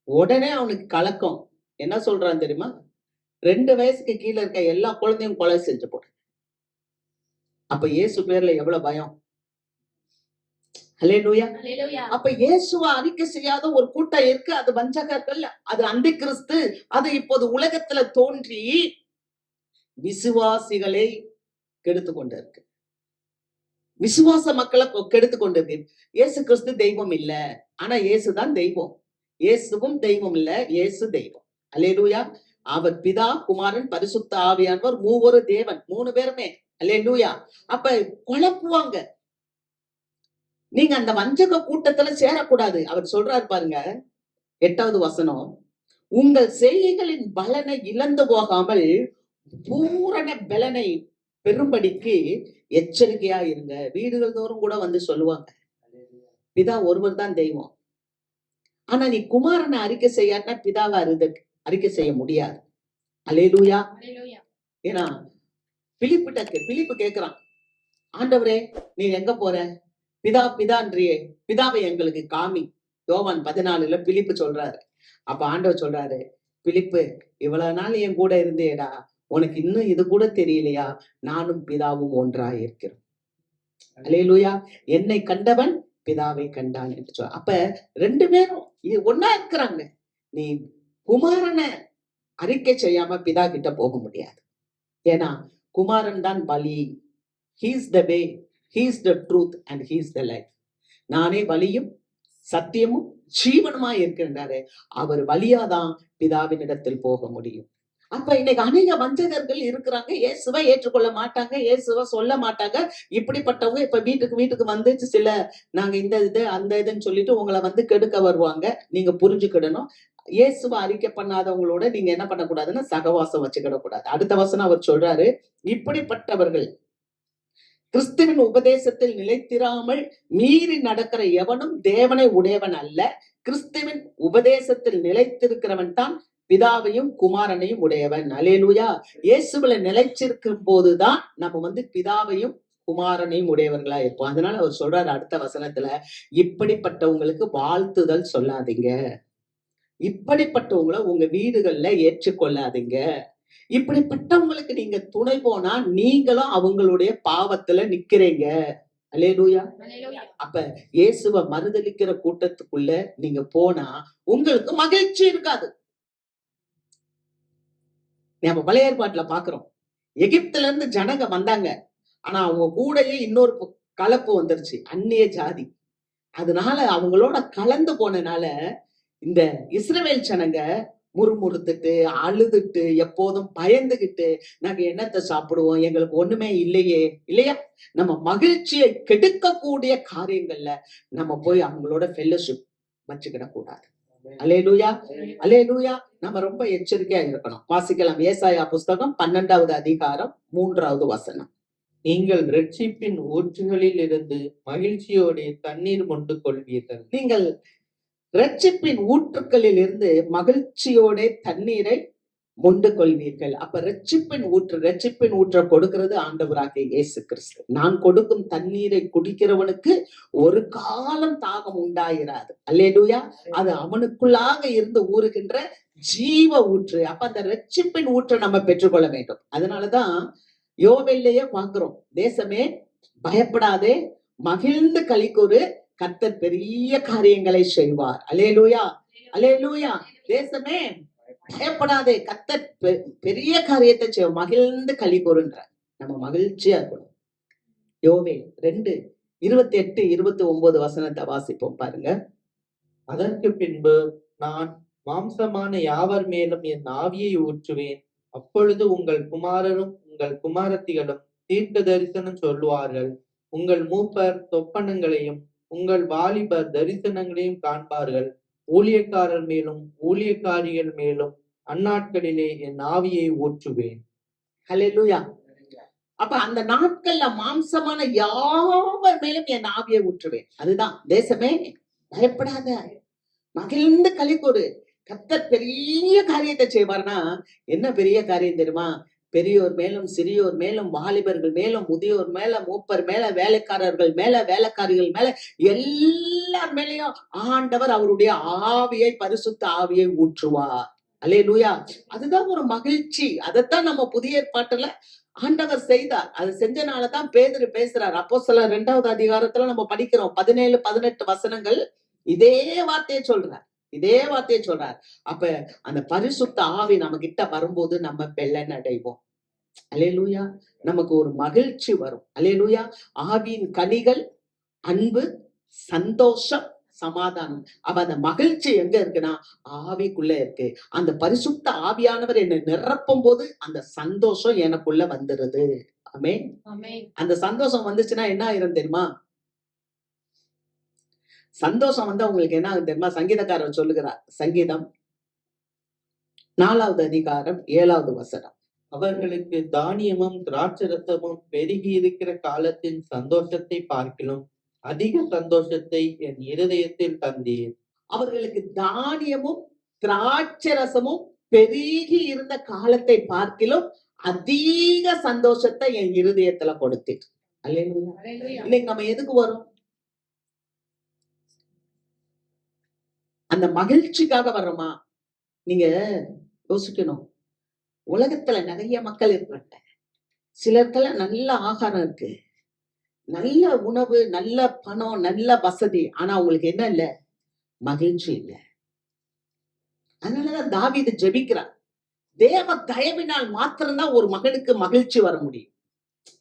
உடனே அவனுக்கு கலக்கம். என்ன சொல்றான் தெரியுமா? 2 வயசுக்கு கீழே இருக்க எல்லா குழந்தையும் கொலை செஞ்சு போடு. அப்ப இயேசு பேர்ல எவ்வளவு பயம். அல்லேலூயா. அப்ப இயேசுவை அறிக்கை செய்யாத ஒரு கூட்டம் இருக்கு. அது வஞ்சகர்கள், அது அந்தி கிறிஸ்து. அது இப்போது உலகத்துல தோன்றி விசுவாசிகளை கெடுத்து கொண்டு இருக்கு. விசுவாச மக்களை கெடுத்து கொண்டு இருக்கு. இயேசு கிறிஸ்து தெய்வம் இல்ல, ஆனா இயேசுதான் தெய்வம். இயேசுவும் தெய்வம் இல்ல, இயேசு தெய்வம். அல்லேலூயா. அவர் பிதா, குமாரன், பரிசுத்த ஆவியானவர், மூவொரு தேவன். 3 பேருமே. அல்லேலூயா. அப்ப குழப்புவாங்க. நீங்க அந்த வஞ்சக கூட்டத்துல சேரக்கூடாது. அவர் சொல்றாரு பாருங்க, 8வது வசனம், உங்கள் செய்கைகளின் பலனை இழந்து போகாமல் பூரண பலனை பெரும்படிக்கு எச்சரிக்கையா இருங்க. வீடுகள் தோறும் கூட வந்து சொல்லுவாங்க, பிதா ஒருவர் தான் தெய்வம். ஆனா நீ குமாரனை அறிக்கை செய்யாட்டா பிதாவை அறிக்கை செய்ய முடியாது. அல்லேலூயா. ஏன்னா பிலிப்பு கேக்குறான், ஆண்டவரே நீ எங்க போற? பிதா பிதான்றியே, பிதாவை எங்களுக்கு காமி. யோவான் 14 பிலிப்பு சொல்றாரு. அப்ப ஆண்டவர் சொல்றாரு, பிலிப்பு இவ்வளவு நாள் என் கூட இருந்தேடா, உனக்கு இன்னும் இது கூட தெரியலையா? நானும் பிதாவும் ஒன்றாய் இருக்கிறோம். அல்லேலூயா. என்னை கண்டவன் பிதாவை கண்டான் என்று சொல்ற. அப்ப 2 பேரும் ஒன்னா இருக்கிறாங்க. நீ குமாரனை அறிக்கை செய்யாம பிதா கிட்ட போக முடியாது. ஏன்னா குமாரன் தான் வழி. He is the way, he is the truth and he is the life. நானே வழியும் சத்தியமும் ஜீவனுமாய் இருக்கின்றாரு. அவர் வழியாதான் பிதாவின் இடத்தில் போக முடியும். அப்ப இன்னைக்கு அநேக வஞ்சகர்கள் இருக்கிறாங்க. இயேசுவை ஏற்றுக்கொள்ள மாட்டாங்க, இயேசுவை சொல்ல மாட்டாங்க. இப்படிப்பட்டவங்க இப்ப வீட்டுக்கு வந்து சில நாங்க இந்த இது அந்த இதுன்னு சொல்லிட்டு உங்களை வந்து கெடுக்க வருவாங்க. நீங்க புரிஞ்சுக்கிடணும். இயேசுவை அறிக்கை பண்ணாதவங்களோட நீங்க என்ன பண்ணக்கூடாதுன்னா சகவாசம் வச்சுக்கிட கூடாது. அடுத்த வசனம் அவர் சொல்றாரு, இப்படிப்பட்டவர்கள் கிறிஸ்துவின் உபதேசத்தில் நிலைத்திராமல் மீறி நடக்கிற எவனும் தேவனை உடையவன் அல்ல. கிறிஸ்துவின் உபதேசத்தில் நிலைத்திருக்கிறவன் தான் பிதாவையும் குமாரனையும் உடையவன். அல்லேலூயா. இயேசுவில நிலைச்சிருக்கும் போதுதான் நம்ம வந்து பிதாவையும் குமாரனையும் உடையவர்களா இருப்போம். அதனால அவர் சொல்றாரு அடுத்த வசனத்துல, இப்படிப்பட்டவங்களுக்கு வாழ்த்துதல் சொல்லாதீங்க, இப்படிப்பட்டவங்களை உங்க வீடுகள்ல ஏற்றுக்கொள்ளாதீங்க. இப்படிப்பட்டவங்களுக்கு நீங்க துணை போனா நீங்களும் அவங்களுடைய பாவத்துல நிக்கிறீங்க. அல்லேலூயா. அப்ப இயேசுவை மறுதலிக்கிற கூட்டத்துக்குள்ள நீங்க போனா உங்களுக்கு மகிழ்ச்சி இருக்காது. நம்ம பழைய ஏற்பாட்டுல பாக்குறோம், எகிப்துல இருந்து ஜனங்க வந்தாங்க. ஆனா அவங்க கூடயே இன்னொரு கலப்பு வந்துருச்சு, அந்நிய ஜாதி. அதனால அவங்களோட கலந்து போனனால இந்த இஸ்ரவேல் ஜனங்க முறுமுறுத்துட்டு அழுதுட்டு எப்போதும் பயந்துகிட்டு நாங்க என்னத்தை சாப்பிடுவோம், எங்களுக்கு ஒண்ணுமே இல்லையே. இல்லையா? நம்ம மகிழ்ச்சியை கெடுக்கக்கூடிய காரியங்கள்ல நம்ம போய் அவங்களோட ஃபெல்லோஷிப் வச்சுக்கிட கூடாது. அல்லேலூயா, அல்லேலூயா. நம்ம ரொம்ப எச்சரிக்கையா இருக்கணும். வாசிக்கலாம் ஏசாயா புஸ்தகம் 12வது அதிகாரம் 3வது வசனம். நீங்கள் இரட்சிப்பின் ஊற்றுகளில் இருந்து மகிழ்ச்சியோட தண்ணீர் மொண்டு கொள்வீர்கள். நீங்கள் இரட்சிப்பின் ஊற்றுக்களில் இருந்து மகிழ்ச்சியோட தண்ணீரை மொண்டு கொள்வீர்கள். அப்ப ரட்சிப்பின் ஊற்ற கொடுக்கிறது ஆண்டவராகிய இயேசு கிறிஸ்து. நான் கொடுக்கும் தண்ணீரை குடிக்கிறவனுக்கு ஒரு காலம் தாகம் உண்டாயிராது. அல்லேலூயா. அது அவனுக்குள்ளாக இருந்து ஊறுகின்ற ஜீவ ஊற்று. அப்ப அந்த ரட்சிப்பின் ஊற்றை நம்ம பெற்றுக்கொள்ள வேண்டும். அதனாலதான் யோவேல்லையே பாக்குறோம், தேசமே பயப்படாதே, மகிழ்ந்து களிக்கூறு, கர்த்தர் பெரிய காரியங்களை செய்வார். அல்லேலூயா, அல்லேலூயா. தேசமே பயப்படாதே, கர்த்தர் பெரிய காரியத்தை செய்வார், மகிழ்ந்து களிக்கூறுன்ற. நம்ம மகிழ்ச்சியா இருக்கணும். யோவேல் 2:28-29 வசனத்தை வாசிப்போம் பாருங்க. அதற்கு பின்பு நான் மாம்சமான யாவர் மேலும் என் ஆவியை ஊற்றுவேன். அப்பொழுது உங்கள் குமாரரும் உங்கள் குமாரத்திகளும் தீர்க்க தரிசனம் சொல்லுவார்கள். உங்கள் மூப்பர் சொப்பனங்களையும் உங்கள் வாலிபர் தரிசனங்களையும் காண்பார்கள். ஊழியக்காரர் மேலும் ஊழியக்காரிகள் மேலும் அந்நாட்களிலே என் ஆவியை ஊற்றுவேன். ஹல்லேலூயா. அப்ப அந்த நாட்கள்ல மாம்சமான யாவர் மேலும் என் ஆவியை ஊற்றுவேன். அதுதான் தேசமே பயப்படாத, மகிழ்ந்து களிக்கூறு, கர்த்தர் பெரிய காரியத்தை செய்வார்னா என்ன பெரிய காரியம் தெரியுமா? பெரியோர் மேலும் சிறியோர் மேலும் வாலிபர்கள் மேலும் முதியோர் மேல மூப்பர் மேல வேலைக்காரர்கள் மேல வேலைக்காரிகள் மேல எல்லார் மேலேயும் ஆண்டவர் அவருடைய ஆவியை, பரிசுத்த ஆவியை ஊற்றுவார். அல்லேலூயா. அதுதான் ஒரு மகிழ்ச்சி. அதைத்தான் நம்ம புதிய ஏற்பாட்டுல ஆண்டவர் செய்தார். அது செஞ்சனாலதான் பேதுரு பேசுறார். அப்போஸ்தலர் 2வது அதிகாரத்துல நம்ம படிக்கிறோம், 17-18 வசனங்கள் இதே வார்த்தையை சொல்றார், இதே வார்த்தையை சொல்றார். அப்ப அந்த பரிசுத்த ஆவி நம்ம கிட்ட வரும்போது நம்ம பெலன் அடைவோம். அல்லேலூயா. நமக்கு ஒரு மகிழ்ச்சி வரும். அல்லேலூயா. ஆவியின் கனிகள் அன்பு, சந்தோஷம், சமாதானம். அப்ப அந்த மகிழ்ச்சி எங்க இருக்குன்னா ஆவிக்குள்ள இருக்கு. அந்த பரிசுத்த ஆவியானவர் என்னை நிரப்பும் போது அந்த சந்தோஷம் எனக்குள்ள வந்துருது. ஆமென். அந்த சந்தோஷம் வந்துச்சுன்னா என்ன ஆயிரும் தெரியுமா? சந்தோஷம் வந்து உங்களுக்கு என்ன ஆகும் தெரியுமா? சங்கீதக்காரர் சொல்லுகிறார், சங்கீதம் 4வது அதிகாரம் 7வது வசனம். அவர்களுக்கு தானியமும் திராட்சரசமும் பெருகி இருக்கிற காலத்தின் சந்தோஷத்தை பார்க்கிலும் அதிக சந்தோஷத்தை என் இருதயத்தில் தந்தீர். அவர்களுக்கு தானியமும் திராட்சரசமும் பெருகி இருந்த காலத்தை பார்க்கிலும் அதிக சந்தோஷத்தை என் இருதயத்துல கொடுத்தீர். அல்லேலூயா. இன்னைக்கு நம்ம எதுக்கு வரோம்? அந்த மகிழ்ச்சிக்காக வர்றோமா? நீங்க யோசிக்கணும். உலகத்துல நிறைய மக்கள் இருக்கிறாங்க. சிலருக்கெல்லாம் நல்ல ஆகாரம் இருக்கு, நல்ல உணவு, நல்ல பணம், நல்ல வசதி. ஆனா அவங்களுக்கு என்ன இல்ல? மகிழ்ச்சி இல்ல. அதனாலதான் தாவீது ஜெபிக்கிறார். தேவ தயவினால் மாத்திரம்தான் ஒரு மகனுக்கு மகிழ்ச்சி வர முடியும்.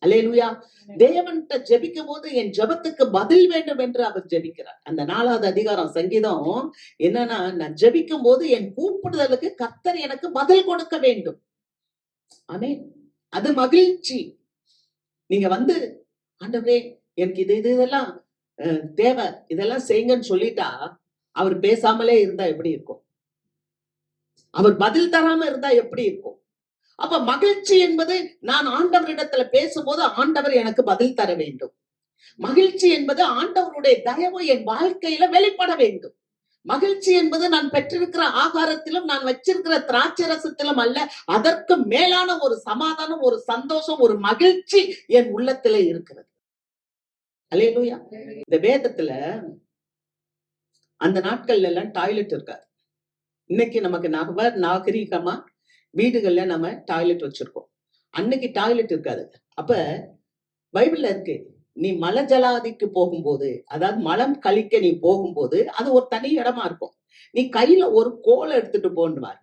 அல்லேலூயா. தேவன்கிட்ட ஜெபிக்கும் போது என் ஜெபத்துக்கு பதில் வேண்டும் என்று அவர் ஜெபிக்கிறார். அந்த 4வது அதிகாரம் சங்கீதம் என்னன்னா, நான் ஜெபிக்கும் போது என் கூப்பிடுதலுக்கு கர்த்தர் எனக்கு பதில் கொடுக்க வேண்டும். ஆமென். அது மகிழ்ச்சி. நீங்க வந்து ஆண்டவரே எனக்கு இதெல்லாம் தேவை, இதெல்லாம் செய்யுங்கன்னு சொல்லிட்டா அவர் பேசாமலே இருந்தா எப்படி இருக்கும்? அவர் பதில் தராம இருந்தா எப்படி இருக்கும்? அப்ப மகிழ்ச்சி என்பது நான் ஆண்டவரிடத்துல பேசும்போது ஆண்டவர் எனக்கு பதில் தர வேண்டும். மகிழ்ச்சி என்பது ஆண்டவருடைய தயவு என் வாழ்க்கையில வெளிப்பட வேண்டும். மகிழ்ச்சி என்பது நான் பெற்றிருக்கிற ஆகாரத்திலும் நான் வச்சிருக்கிற திராட்சை ரசத்திலும் அல்ல, அதற்கு மேலான ஒரு சமாதானம், ஒரு சந்தோஷம், ஒரு மகிழ்ச்சி என் உள்ளத்துல இருக்கிறது. அல்லேலூயா. இந்த வேதத்துல அந்த நாட்கள்ல எல்லாம் டாய்லெட் இருக்காது. இன்னைக்கு நமக்கு நாகரீகமா வீடுகள்ல நம்ம டாய்லெட் வச்சிருக்கோம். அன்னைக்கு டாய்லெட் இருக்காது. அப்ப பைபிள்ல இருக்கு, நீ மல ஜலாதிக்கு போகும்போது, அதாவது மலம் கழிக்க நீ போகும்போது அது ஒரு தனி இடமா இருக்கும். நீ கையில ஒரு கோலை எடுத்துட்டு போன்னுவார்.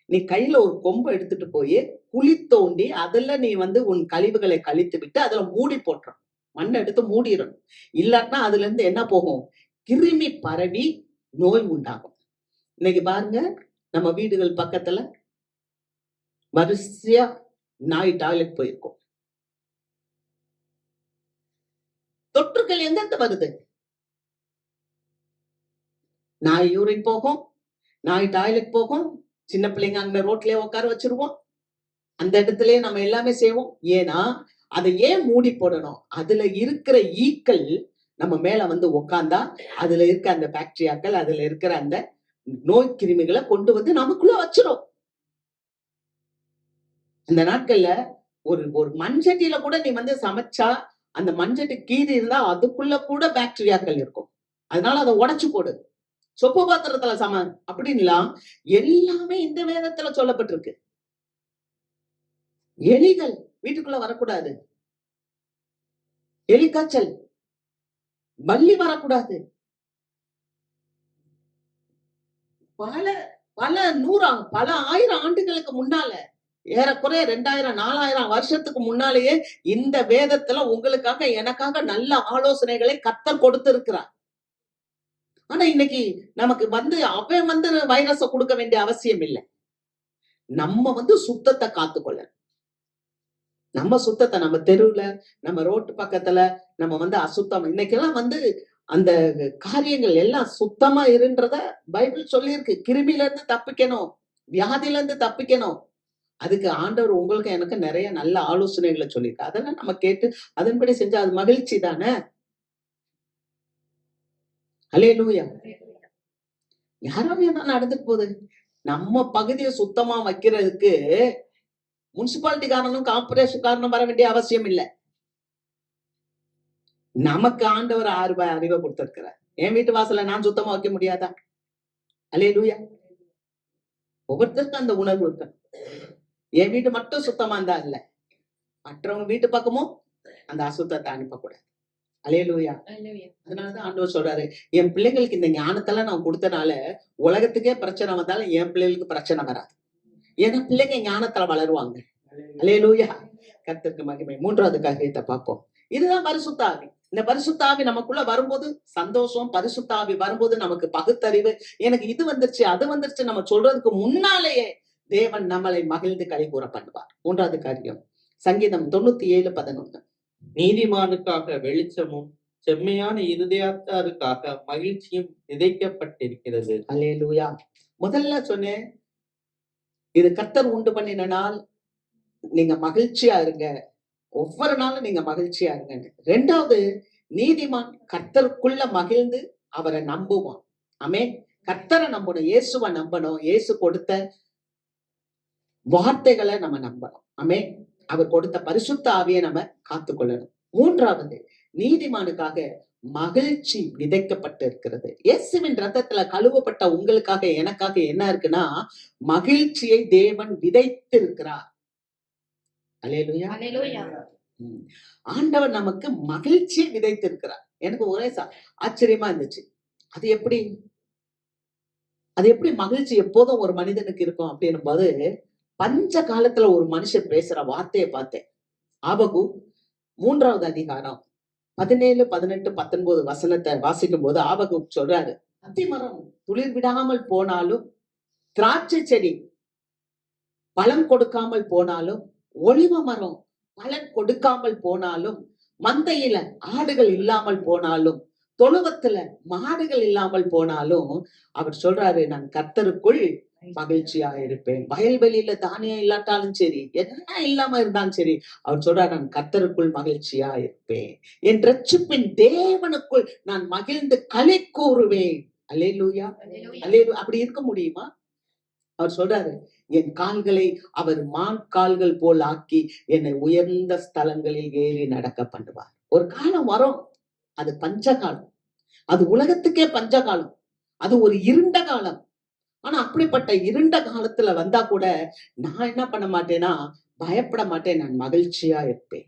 நீ கையில ஒரு கொம்பை எடுத்துட்டு போய் குழி தோண்டி அதுல நீ உன் கழிவுகளை கழித்து விட்டு அதுல மூடி போட்டுறோம். மண்ணை எடுத்து மூடிடணும். இல்லாட்டா அதுல இருந்து என்ன போகும்? கிருமி பரவி நோய் உண்டாகும். இன்னைக்கு பாருங்க, நம்ம வீடுகள் பக்கத்துல வரிசையா நாய் டாய்லெட் போயிருக்கும். தொற்றுகள் எங்கிருந்து வருது? நாய் யூரின் போகும், நாய் டாய்லெட் போகும், சின்ன பிள்ளைங்க அங்க ரோட்லயே உட்கார வச்சிருவோம். அந்த இடத்துலயே நம்ம எல்லாமே செய்வோம். ஏன்னா அதை ஏன் மூடி போடணும்? அதுல இருக்கிற ஈக்கள் நம்ம மேல உட்கார்ந்தா அதுல இருக்க அந்த பாக்டீரியாக்கள், அதுல இருக்கிற அந்த நோய் கிருமிகளை கொண்டு நமக்குள்ள வச்சிரும். அந்த நாட்கள்ல ஒரு மண்சட்டியில கூட நீ சமைச்சா அந்த மண்சட்டி கீறி இருந்தா அதுக்குள்ள கூட பாக்டீரியாக்கள் இருக்கும். அதனால அதை உடைச்சு போடு. சொப்பு பாத்திரத்துல அப்படின்லாம் எல்லாமே இந்த வேதத்துல சொல்லப்பட்டிருக்கு. எலிகள் வீட்டுக்குள்ள வரக்கூடாது, எலிக்காய்ச்சல், பல்லி வரக்கூடாது. பல ஆயிரம் ஆண்டுகளுக்கு முன்னால, ஏறக்குறைய 2000 4000 வருஷத்துக்கு முன்னாலேயே இந்த வேதத்துல உங்களுக்காக எனக்காக நல்ல ஆலோசனைகளை கர்த்தர் கொடுத்திருக்கிறார். ஆனா இன்னைக்கு நமக்கு அவன் வைரஸ கொடுக்க வேண்டிய அவசியம் இல்லை. நம்ம சுத்தத்தை காத்துக்கொள்ள, நம்ம சுத்தத்தை, நம்ம தெருவுல, நம்ம ரோட்டு பக்கத்துல நம்ம அசுத்தம், இன்னைக்கெல்லாம் அந்த காரியங்கள் எல்லாம் சுத்தமா இருன்றத பைபிள் சொல்லியிருக்கு. கிருமியில இருந்து தப்பிக்கணும், வியாதியில இருந்து தப்பிக்கணும். அதுக்கு ஆண்டவர் உங்களுக்கு எனக்கு நிறைய நல்ல ஆலோசனைகளை சொல்லியிருக்கு. அதெல்லாம் நம்ம கேட்டு அதன்படி செஞ்சா அது மகிழ்ச்சி தானே. அல்லேலூயா. யாராவது என்ன நடந்துட்டு போகுது? நம்ம பகுதியை சுத்தமா வைக்கிறதுக்கு முனிசிபாலிட்டி காரணம், கார்பரேஷன் காரணம் வர வேண்டிய அவசியம் இல்லை. நமக்கு ஆண்டவர் 6 ரூபாய் அறிவை கொடுத்திருக்கிறார். என் வீட்டு வாசல நான் சுத்தமா வைக்க முடியாதா? அல்லேலூயா. ஒவ்வொருத்தருக்கும் அந்த உணர்வு இருக்கு. என் வீட்டு மட்டும் சுத்தமா இருந்தா இல்ல, மற்றவங்க வீட்டு பக்கமும் அந்த அசுத்தத்தை அனுப்பக்கூடாது. அல்லேலூயா. அதனாலதான் ஆண்டவர் சொல்றாரு, என் பிள்ளைகளுக்கு இந்த ஞானத்தெல்லாம் நான் கொடுத்தனால உலகத்துக்கே பிரச்சனை வந்தாலும் என் பிள்ளைகளுக்கு பிரச்சனை வராது. ஏன்னா பிள்ளைங்க ஞானத்துல வளருவாங்க. அல்லேலூயா. கர்த்தருக்கு மகிமை. 3வது காரியத்தை பார்ப்போம். இதுதான் பரிசுத்த ஆவி. இந்த பரிசுத்த ஆவி நமக்குள்ள வரும்போது சந்தோஷம். பரிசுத்த ஆவி வரும்போது நமக்கு பகுத்தறிவு. எனக்கு இது வந்துருச்சு, அது வந்துருச்சு நம்ம சொல்றதுக்கு முன்னாலேயே தேவன் நம்மளை மகிழ்ந்து களி கூற பண்ணுவார். 3வது காரியம், சங்கீதம் 97:11. நீதிமானுக்காக வெளிச்சமும் செம்மையான இருதயத்தாருக்காக மகிழ்ச்சியும் விதைக்கப்பட்டிருக்கிறது. அல்லேலூயா. முதல்ல சொன்னேன், இது கர்த்தர் உண்டு பண்ணின நாள், நீங்க மகிழ்ச்சியா இருங்க. ஒவ்வொரு நாளும் நீங்க மகிழ்ச்சியா இருங்க. 2வது, நீதிமான் கர்த்தருக்குள்ள மகிழ்ந்து அவரை நம்புவான். ஆமென். கர்த்தரை நம்பணும், இயேசுவை நம்பணும், இயேசு கொடுத்த வார்த்தைகளை நம்ம நம்பணும். ஆமென். அவர் கொடுத்த பரிசுத்த ஆவியை நம்ம காத்துக்கொள்ளணும். மூன்றாவது, நீதிமானுக்காக மகிழ்ச்சி விதைக்கப்பட்டு இருக்கிறது. இயேசுவின் ரத்தத்துல கழுவப்பட்ட உங்களுக்காக எனக்காக என்ன இருக்குன்னா, மகிழ்ச்சியை தேவன் விதைத்து இருக்கிறார். அல்லேலூயா. ம். ஆண்டவர் நமக்கு மகிழ்ச்சியை விதைத்திருக்கிறார். எனக்கு ஒரே ஆச்சரியமா இருந்துச்சு. அது எப்படி அது எப்படி மகிழ்ச்சி எப்போதும் ஒரு மனிதனுக்கு இருக்கும் அப்படின்னும் போது, பஞ்ச காலத்துல ஒரு மனுஷன் பேசுற வார்த்தையை பார்த்தேன். ஆபகு 3வது அதிகாரம் 17, 18, 19 வசனத்தை வாசிக்கும் போது ஆபகு சொல்றாரு, அத்திமரம் துளிர் விடாமல் போனாலும், திராட்சை செடி பழம் கொடுக்காமல் போனாலும், ஒலிவ மரம் பலன் கொடுக்காமல் போனாலும், மந்தையில ஆடுகள் இல்லாமல் போனாலும், தொழுவத்துல மாடுகள் இல்லாமல் போனாலும், அவர் சொல்றாரு, நான் கர்த்தருக்குள் மகிழ்ச்சியா இருப்பேன். வயல்வெளியில தானியம் இல்லாட்டாலும் சரி, என்ன இல்லாம இருந்தாலும் சரி, அவர் சொல்றாரு, நான் கர்த்தருக்குள் மகிழ்ச்சியா இருப்பேன். என் ரட்சிப்பின் தேவனுக்குள் நான் மகிழ்ந்து களி கூறுவேன். அல்லேலூயா. அல்லேலூயா. அப்படி இருக்க முடியுமா? அவர் சொல்றாரு, என் கால்களை அவர் மான் கால்கள் போல் ஆக்கி என்னை உயர்ந்த ஸ்தலங்களில் ஏறி நடக்க பண்ணுவார். ஒரு காலம் வரும், அது பஞ்சகாலம். அது உலகத்துக்கே பஞ்சகாலம். அது ஒரு இருண்ட காலம். ஆனா அப்படிப்பட்ட இருண்ட காலத்துல வந்தா கூட நான் என்ன பண்ண மாட்டேன்னா, பயப்பட மாட்டேன். நான் மகிழ்ச்சியா இருப்பேன்.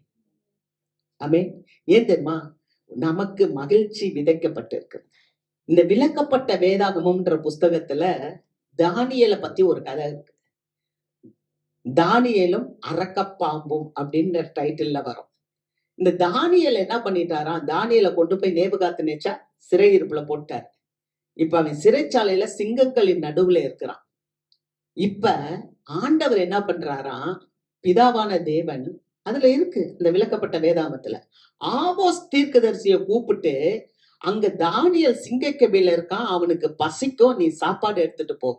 ஆமென். ஏன் தெரியுமா? நமக்கு மகிழ்ச்சி விதைக்கப்பட்டிருக்கு. இந்த விளக்கப்பட்ட வேதாகமம்ன்ற புஸ்தகத்துல தானியேலை பத்தி ஒரு கதை இருக்கு. தானியேலும் அரக்கப்பாம்பும் அப்படின்ற டைட்டில்ல வரும். இந்த தானியேல் என்ன பண்ணிட்டாராம், தானியேலை கொண்டு போய் நேபுகாத்நேச்சார் சிறையிருப்புல போட்டார். இப்ப அவன் சிறைச்சாலையில சிங்கங்களின் நடுவுல இருக்கிறான். இப்ப ஆண்டவர் என்ன பண்றாராம், பிதாவான தேவன் அதுல இருக்கு இந்த விளக்கப்பட்ட வேதாகமத்துல, ஆமோஸ் தீர்க்கதரிசியை கூப்பிட்டு, அங்க தானியேல் சிங்கக்கபில இருக்கான், அவனுக்கு பசிக்கும், நீ சாப்பாடு எடுத்துட்டு போ.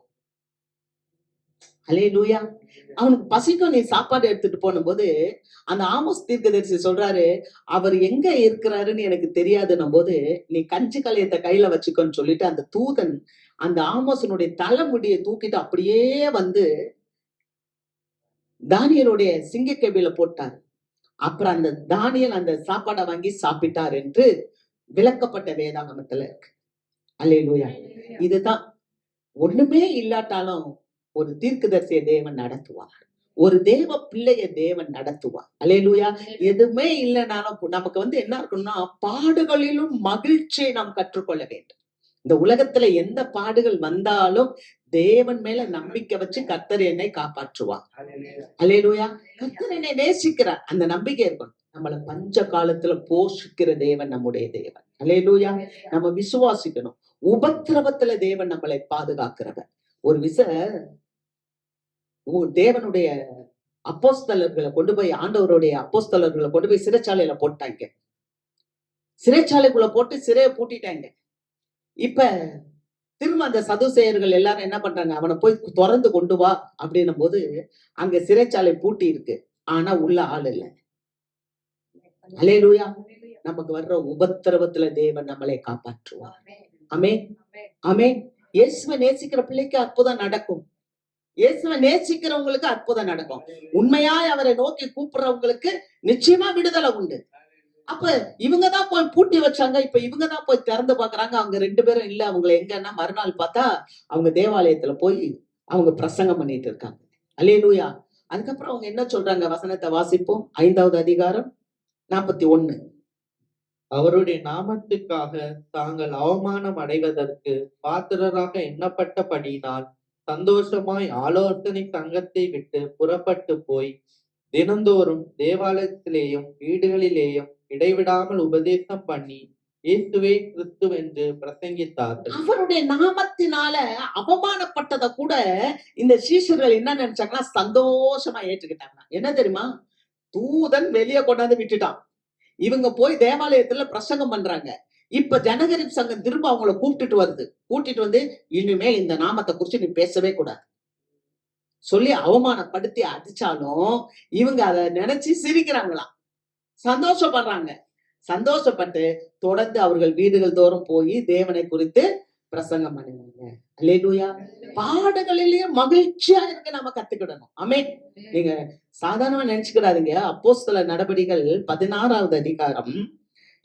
அல்லேலூயா. அவனுக்கு பசிக்கும், நீ சாப்பாடு எடுத்துட்டு போனும்போது, அந்த ஆமோஸ் தீர்க்கதரிசி சொல்றாரு, அவர் எங்க இருக்கிறாருன்னு எனக்கு தெரியாதுன்னும் போது, நீ கஞ்சி கலையத்தை கையில வச்சுக்கோன்னு சொல்லிட்டு அந்த தூதன் அந்த ஆமோசனுடைய தலைமுடியை தூக்கிட்டு அப்படியே வந்து தானியேலுடைய சிங்கக்கபில போட்டார். அப்புறம் அந்த தானியேல் அந்த சாப்பாடை வாங்கி சாப்பிட்டார் என்று விளக்கப்பட்ட வேதாகமத்துல இருக்கு. அல்லேலூயா. இதுதான், ஒண்ணுமே இல்லாட்டாலும் ஒரு தீர்க்கதரிசியை தேவன் நடத்துவார். ஒரு தேவ பிள்ளைய தேவன் நடத்துவார். அல்லேலூயா. எதுவுமே இல்லைனாலும் நமக்கு என்ன இருக்கணும்னா, பாடுகளிலும் மகிழ்ச்சியை நாம் கற்றுக்கொள்ள வேண்டும். இந்த உலகத்துல எந்த பாடுகள் வந்தாலும் தேவன் மேல நம்பிக்கை வச்சு கர்த்தர் என்னை காப்பாற்றுவார். அல்லேலூயா. கர்த்தர் என்னை நேசிக்கிறார், அந்த நம்பிக்கை இருக்கணும். நம்மளை பஞ்ச காலத்துல போஷிக்கிற தேவன் நம்முடைய தேவன். அல்லேலூயா. நம்ம விசுவாசிக்கணும். உபத்திரவத்துல தேவன் நம்மளை பாதுகாக்கிறவர். ஒரு தேவனுடைய அப்போஸ்தலர்களை கொண்டு போய், ஆண்டவருடைய அப்போஸ்தலர்களை கொண்டு போய் சிறைச்சாலையில போட்டாங்க. சிறைச்சாலைக்குள்ள போட்டு சிறையை பூட்டிட்டாங்க. இப்ப திரும்ப அந்த சதுசேயர்கள் எல்லாரும் என்ன பண்றாங்க, அவனை போய் திறந்து கொண்டு வா அப்படின்னும் போது, அங்க சிறைச்சாலை பூட்டி இருக்கு, ஆனா உள்ள ஆள் இல்லை. அல்லேலூயா. நமக்கு வர்ற உபத்திரவத்துல தேவன் நம்மளை காப்பாற்றுவார். ஆமென். ஆமென். இயேசுவை நேசிக்கிற பிள்ளைக்கு அற்புதம் நடக்கும். இயேசுவை நேசிக்கிறவங்களுக்கு அற்புதம் நடக்கும். உண்மையாய் அவரை நோக்கி கூப்பிடுறவங்களுக்கு நிச்சயமா விடுதலை உண்டு. அப்ப இவங்கதான் போய் பூட்டி வச்சாங்க, இப்ப இவங்கதான் போய் திறந்து பாக்குறாங்க. அவங்க 2 பேரும் இல்ல. அவங்களை எங்கன்னா மறுநாள் பார்த்தா அவங்க தேவாலயத்துல போய் அவங்க பிரசங்கம் பண்ணிட்டு இருக்காங்க. அல்லேலூயா. அதுக்கப்புறம் அவங்க என்ன சொல்றாங்க, வசனத்தை வாசிப்போம். 5வது அதிகாரம் 41. அவருடைய நாமத்துக்காக தாங்கள் அவமானம் அடைவதற்கு பாத்திரராக எண்ணப்பட்டபடியினால் சந்தோஷமாய் ஆலோசனை சங்கத்தை விட்டு புறப்பட்டு போய் தினந்தோறும் தேவாலயத்திலேயும் வீடுகளிலேயும் இடைவிடாமல் உபதேசம் பண்ணி இயேசுவே கிறிஸ்துவென்று பிரசங்கித்தார்கள். அவருடைய நாமத்தினால அவமானப்பட்டதை கூட இந்த சீஷர்கள் என்ன நினைச்சாங்கன்னா, சந்தோஷமா ஏற்றுக்கிட்டாங்க. என்ன தெரியுமா, தூதன் வெளியே கொண்டாந்து விட்டுட்டான். இவங்க போய் தேவாலயத்துல பிரசங்கம் பண்றாங்க. இப்ப ஜனகரிப் சங்கம் திரும்ப அவங்கள கூட்டிட்டு வந்து இனிமேல் இந்த நாமத்தை குறிச்சு நீ பேசவே கூடாது சொல்லி அவமானப்படுத்தி அடிச்சாலும் இவங்க அதை நினைச்சு சிரிக்கிறாங்களாம், சந்தோஷப்படுறாங்க. சந்தோஷப்பட்டு தொடர்ந்து அவர்கள் வீடுகள் தோறும் போய் தேவனை குறித்து பிரசங்கம் பண்ணினாங்க. அல்லேலூயா. பாடுகளிலேயே மகிழ்ச்சியா இருக்க நம்ம கத்துக்கிடணும். ஆமென். நீங்க சாதாரணமா நினைச்சுக்கிடாதீங்க. அப்போஸ்தலர் நடபடிகள் 16வது அதிகாரம்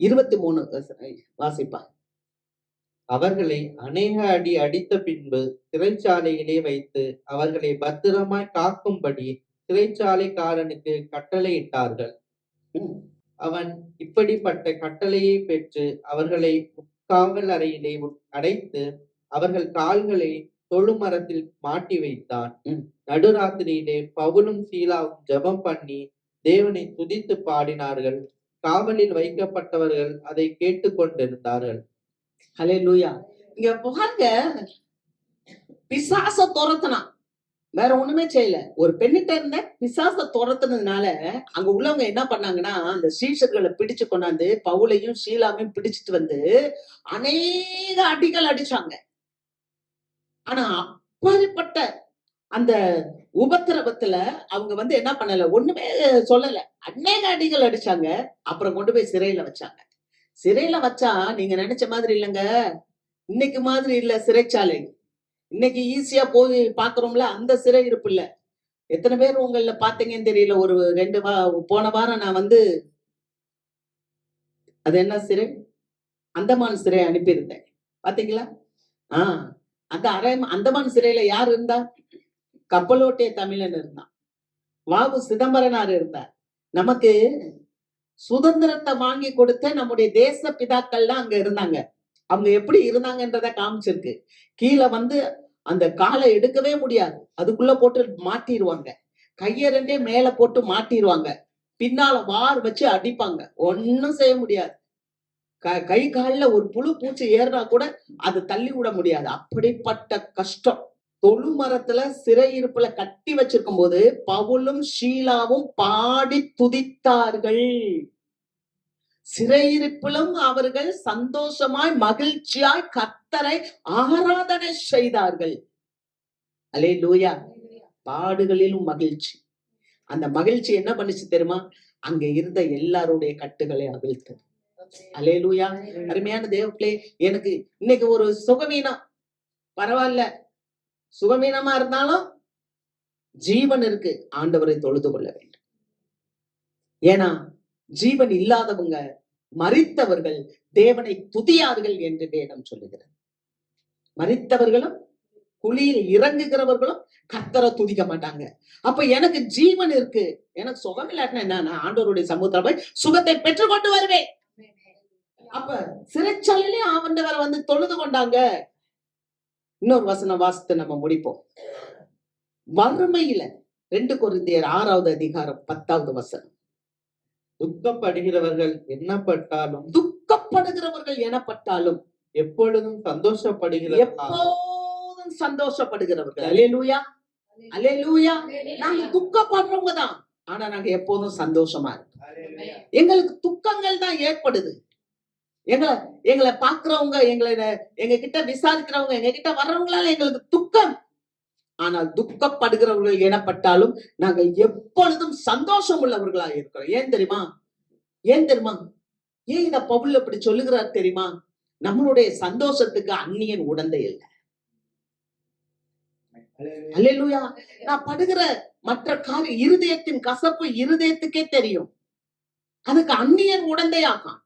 23 வாசிப்பா. அவர்களை அநேக அடி அடித்த பின்பு சிறைச்சாலையிலே வைத்து அவர்களை பத்திரமாய் காக்கும்படி சிறைச்சாலைக்காரனுக்கு கட்டளையிட்டார்கள். ம். அவன் இப்படிப்பட்ட கட்டளையை பெற்று அவர்களை காவல் அறையிலே அடைத்து அவர்கள் கால்களை தொழுமரத்தில் மாட்டி வைத்தான். ம். நடுராத்திரியிலே பவுலும் சீலாவும் ஜெபம் பண்ணி தேவனை துதித்து பாடினார்கள். காவலில் வைக்கப்பட்டவர்கள் அதை கேட்டுக்கொண்டிருந்தார்கள். அல்லேலூயா. இங்க பாருங்க, பிசாச துரத்துனான், வேற ஒண்ணுமே செய்யல. ஒரு பெண்ணிட்ட இருந்த பிசாச துரத்துனதுனால அங்க உள்ளவங்க என்ன பண்ணாங்கன்னா, அந்த சீஷர்களை பிடிச்சு கொண்டாந்து பவுலையும் ஷீலாவையும் பிடிச்சிட்டு வந்து அநேக அடிகள் அடிச்சாங்க. ஆனா அப்படிப்பட்ட அந்த உபத்திரவத்துல அவங்க வந்து என்ன பண்ணல, ஒண்ணுமே சொல்லல. அநேக அடிகள் அடிச்சாங்க. அப்புறம் கொண்டு போய் சிறையில வச்சாங்க. சிறையில வச்சா நீங்க நினைச்ச மாதிரி இல்லைங்க. இன்னைக்கு மாதிரி இல்ல சிறைச்சாலை. இன்னைக்கு ஈஸியா போய் பாக்குறோம்ல, அந்த சிறை இருப்பு இல்ல. எத்தனை பேர் உங்கள பாத்தீங்கன்னு தெரியல. ஒரு 2 போன வாரம் நான் வந்து அது என்ன சிறை, அந்தமான் சிறை அனுப்பியிருந்தேன். பாத்தீங்களா? அந்த அந்தமான் சிறையில யார் இருந்தா? கப்பலோட்டிய தமிழன் இருந்தான். வாவு சிதம்பரனார் இருந்தார். நமக்கு சுதந்திரத்தை வாங்கி கொடுத்த நம்முடைய தேச பிதாக்கள்லாம் அங்க இருந்தாங்க. அவங்க எப்படி இருந்தாங்கன்றத காமிச்சிருக்கு. கீழே வந்து அந்த காலை எடுக்கவே முடியாது, அதுக்குள்ள போட்டு மாட்டிடுவாங்க. கைய ரெண்டே மேல போட்டு மாட்டிடுவாங்க. பின்னால வார் வச்சு அடிப்பாங்க. ஒன்னும் செய்ய முடியாது. கை கால்ல ஒரு புழு பூச்சி ஏறினா கூட அது தள்ளி விட முடியாது. அப்படிப்பட்ட கஷ்டம். தொழுமரத்துல சிறையிருப்புல கட்டி வச்சிருக்கும் போது பவுலும் ஷீலாவும் பாடி துதித்தார்கள். சிறையிருப்பிலும் அவர்கள் சந்தோஷமாய் மகிழ்ச்சியாய் கர்த்தரை ஆராதனை செய்தார்கள். அல்லேலூயா. பாடுகளிலும் மகிழ்ச்சி. அந்த மகிழ்ச்சி என்ன பண்ணுச்சு தெரியுமா? அங்க இருந்த எல்லாருடைய கட்டுகளை அவிழ்த்தது. அல்லேலூயா. அருமையான தேவப்பிள்ளை, எனக்கு இன்னைக்கு ஒரு சுகவீனம் பரவாயில்ல, சுகவீனமா இருந்தாலும் ஜீவன் இருக்கு. ஆண்டவரை தொழுது கொள்ள வேண்டும். ஏன்னா ஜீவன் இல்லாதவங்க, மரித்தவர்கள் தேவனை துதியார்கள் என்று வேதம் சொல்லுகிறது. மரித்தவர்களும் குழியில் இறங்குகிறவர்களும் கர்த்தரை துதிக்க மாட்டாங்க. அப்ப எனக்கு ஜீவன் இருக்கு, எனக்கு சுகம் இல்லாட்டினா என்ன, ஆண்டவருடைய சமூகத்துல போய் சுகத்தை பெற்றுக்கொண்டு வருவேன். அப்ப சிறைச்சாலையிலே ஆண்டவரை வந்து தொழுது கொண்டாங்க. இன்னொரு வசனம் வாசித்து நம்ம முடிப்போம். வறுமையில 2 கொரிந்தியர் 6வது அதிகாரம் 10வது வசனம். துக்கப்படுகிறவர்கள் எண்ணப்பட்டாலும் எப்பொழுதும் எப்போதும் சந்தோஷப்படுகிறவர்கள். அல்லேலூயா. அல்லேலூயா. நாங்க துக்கப்படுறவங்க தான், ஆனா நாங்க எப்போதும் சந்தோஷமா இருக்கோம். எங்களுக்கு துக்கங்கள் தான் ஏற்படுது. எங்களை பாக்குறவங்க, எங்க கிட்ட விசாரிக்கிறவங்க, எங்க கிட்ட வர்றவங்களால எங்களுக்கு துக்கம். ஆனால் துக்கப்படுகிறவர்கள் எனப்பட்டாலும் நாங்கள் எப்பொழுதும் சந்தோஷம் உள்ளவர்களா இருக்கிறோம். ஏன் தெரியுமா? ஏன் இத பவுல் அப்படி சொல்லுகிறார் தெரியுமா? நம்மளுடைய சந்தோஷத்துக்கு அந்நியன் உடந்தை இல்லை. அல்லேலூயா. நான் படுகிற மற்ற காரியம், இருதயத்தின் கசப்பு இருதயத்துக்கே தெரியும். அதுக்கு அந்நியன் உடந்தையாகும்.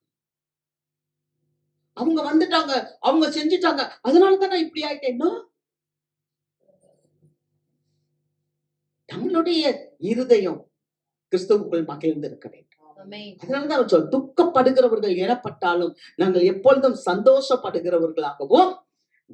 அவங்க வந்துட்டாங்க, அவங்க செஞ்சுட்டாங்க, அதனாலதான் நான் இப்படி ஆயிட்டேன்னா, நம்மளுடைய இருதயம் கிறிஸ்துவுக்குள் மகிழ்ந்து இருக்க வேண்டும். அதனாலதான் அவர் சொல்ல, துக்கப்படுகிறவர்கள் எனப்பட்டாலும் நாங்கள் எப்பொழுதும் சந்தோஷப்படுகிறவர்களாகவும்,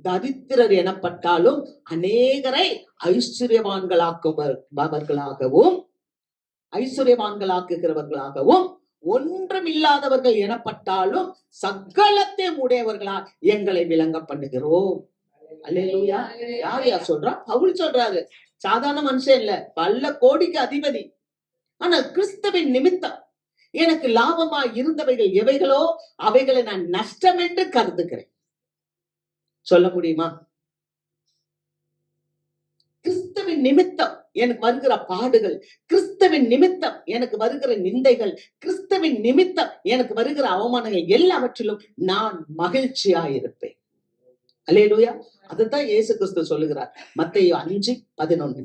தரித்திரர் எனப்பட்டாலும் அநேகரை ஐஸ்வர்யவான்களாக்குகிறவர்களாகவும், ஒன்றும் இல்லாதவர்கள் எனப்பட்டாலும் சகலத்தை உடையவர்களா எங்களை விளங்க பண்ணுகிறோம். அல்லேலூயா. யார் சொல்றா? பவுல் சொல்றாரு. சாதாரண மனுஷன் இல்ல, பல கோடிக்கு அதிபதி. ஆனா கிறிஸ்துவின் நிமித்தம் எனக்கு லாபமா இருந்தவைகள் எவைகளோ அவைகளை நான் நஷ்டம் என்று கருதுகிறேன். சொல்ல முடியுமா? கிறிஸ்துவின் நிமித்தம் எனக்கு வருகிற பாடுகள், கிறிஸ்துவின் நிமித்தம் எனக்கு வருகிற நிந்தைகள், கிறிஸ்துவின் நிமித்தம் எனக்கு வருகிற அவமானங்கள் எல்லாவற்றிலும் நான் மகிழ்ச்சியா இருப்பேன். அல்லேலூயா. அதுதான் இயேசு கிறிஸ்து சொல்லுகிறார். மத்தேயு 5:11.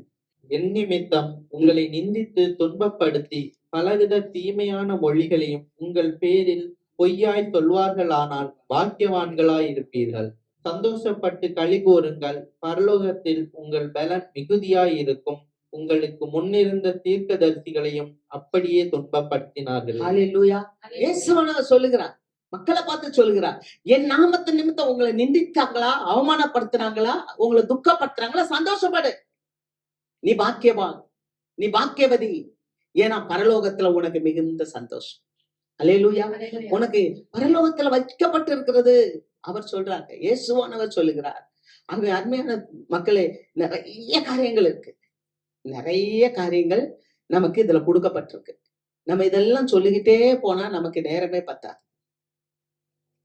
என் நிமித்தம் உங்களை நிந்தித்து துன்பப்படுத்தி பலவித தீமையான மொழிகளையும் உங்கள் பேரில் பொய்யாய் சொல்வார்களானால் பாக்கியவான்களாய் இருப்பீர்கள். சந்தோஷப்பட்டு களி கூறுங்கள், பரலோகத்தில் உங்கள் பலன் மிகுதியாய் இருக்கும். உங்களுக்கு முன்னிருந்த தீர்க்கதரிசிகளையும் அப்படியே துன்பப்படுத்தினார்கள். அல்லேலூயா. இயேசுவானவர் சொல்லுகிறார், மக்களை பார்த்து சொல்லுகிறார், என் நாமத்து நிமித்தம் உங்களை நிந்தித்தாங்களா, அவமானப்படுத்தினாங்களா, உங்களை துக்கப்படுத்துறாங்களா, சந்தோஷப்படு. நீ பாக்கியவான், நீ பாக்கியவதி. ஏன்னா பரலோகத்துல உனக்கு மிகுந்த சந்தோஷம். அல்லேலூயா. உனக்கு பரலோகத்துல வைக்கப்பட்டு இருக்கிறது அவர் சொல்றாங்க, இயேசுவானவர் சொல்லுகிறார். அங்க அருமையான மக்களே, நிறைய காரியங்கள் இருக்கு, நிறைய காரியங்கள் நமக்கு இதுல கொடுக்கப்பட்டிருக்கு. நம்ம இதெல்லாம் சொல்லிக்கிட்டே போனா நமக்கு நேரமே பத்தாது.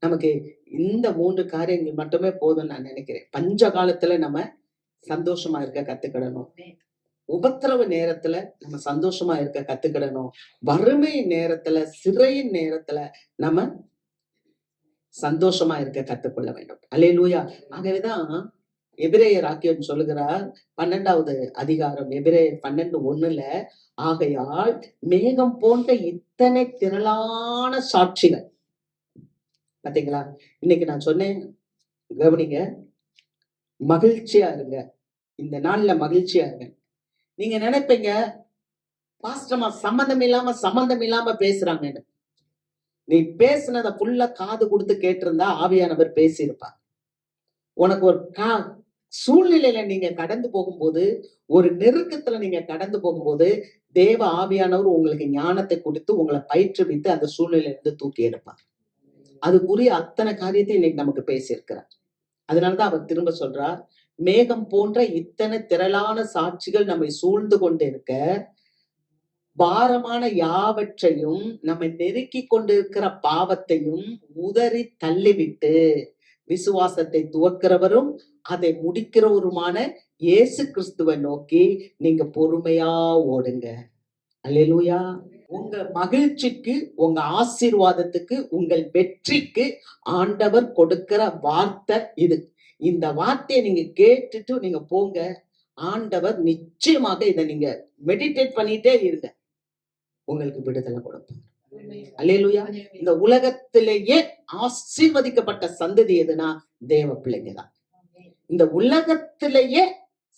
நமக்கு இந்த 3 காரியங்கள் மட்டுமே போதும் நான் நினைக்கிறேன். பஞ்ச காலத்துல நம்ம சந்தோஷமா இருக்க கத்துக்கிடணும். உபத்திரவ நேரத்துல நம்ம சந்தோஷமா இருக்க கத்துக்கிடணும். வறுமை நேரத்துல, சிறையின் நேரத்துல நம்ம சந்தோஷமா இருக்க கத்துக்கொள்ள வேண்டும். அல்லேலூயா. ஆகவேதான் எபிரேயர் ஆக்கியோன் சொல்லுகிறார், 12வது அதிகாரம் எபிரேயர் 12:1, ஆகையால் மேகம் போன்ற இத்தனை திரளான சாட்சிகள். பாத்தீங்களா, இன்னைக்கு நான் சொன்னேன், கவனிங்க, மகிழ்ச்சியா இருங்க, இந்த நாள்ல மகிழ்ச்சியா இருங்க. நீங்க நினைப்பீங்க, பாஸ்டமா சம்பந்தம் இல்லாம பேசுறாங்கன்னு. நீ பேசுனத ஃபுல்லா காது கொடுத்து கேட்டிருந்தா ஆவியானவர் பேசியிருப்பார். உனக்கு ஒரு சூழ்நிலையில நீங்க கடந்து போகும்போது, ஒரு நெருக்கத்துல நீங்க கடந்து போகும்போது, தேவ ஆவியானவர் உங்களுக்கு ஞானத்தை கொடுத்து உங்களை பயிற்றுவித்து அந்த சூழ்நிலையில இருந்து தூக்கி எடுப்பார். அதுக்குரிய அத்தனை காரியத்தை இன்னைக்கு நமக்கு பேசியிருக்கிறார். அதனாலதான் அவர் திரும்ப சொல்றார், மேகம் போன்ற இத்தனை திரளான சாட்சிகள் நம்மை சூழ்ந்து கொண்டு இருக்க, பாரமான யாவற்றையும் நம்மை நெருக்கி கொண்டிருக்கிற பாவத்தையும் உதறி தள்ளிவிட்டு விசுவாசத்தை துவக்கிறவரும் அதை முடிக்கிறவருமான இயேசு கிறிஸ்துவை நோக்கி நீங்க பொறுமையா ஓடுங்க. அல்லேலூயா. உங்க மகிழ்ச்சிக்கு, உங்க ஆசீர்வாதத்துக்கு, உங்கள் வெற்றிக்கு ஆண்டவர் கொடுக்கிற வார்த்தை இது. இந்த வார்த்தையை நீங்க கேட்டுட்டு நீங்க போங்க. ஆண்டவர் நிச்சயமாக இதை நீங்க மெடிடேட் பண்ணிட்டே இருங்க, உங்களுக்கு விடுதலை கொடுப்பார். அல்லேலூயா. இந்த உலகத்திலேயே ஆசீர்வதிக்கப்பட்ட சந்ததி எதுனா தேவ பிள்ளைங்க தான். இந்த உலகத்திலேயே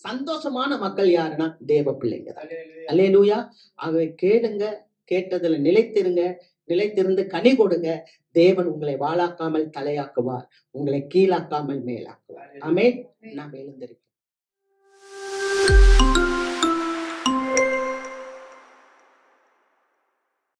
சந்தோஷமான மக்கள் யாருன்னா தேவ பிள்ளைங்க தான். அல்லேலூயா. ஆகவே கேளுங்க, கேட்டதுல நிலைத்திருங்க, நிலைத்திருந்து கனி கொடுங்க. தேவன் உங்களை வாளாக்காமல் தலையாக்குவார், உங்களை கீழாக்காமல் மேலாக்குவார். ஆமென். நாம் எழுந்திருக்கிறோம்.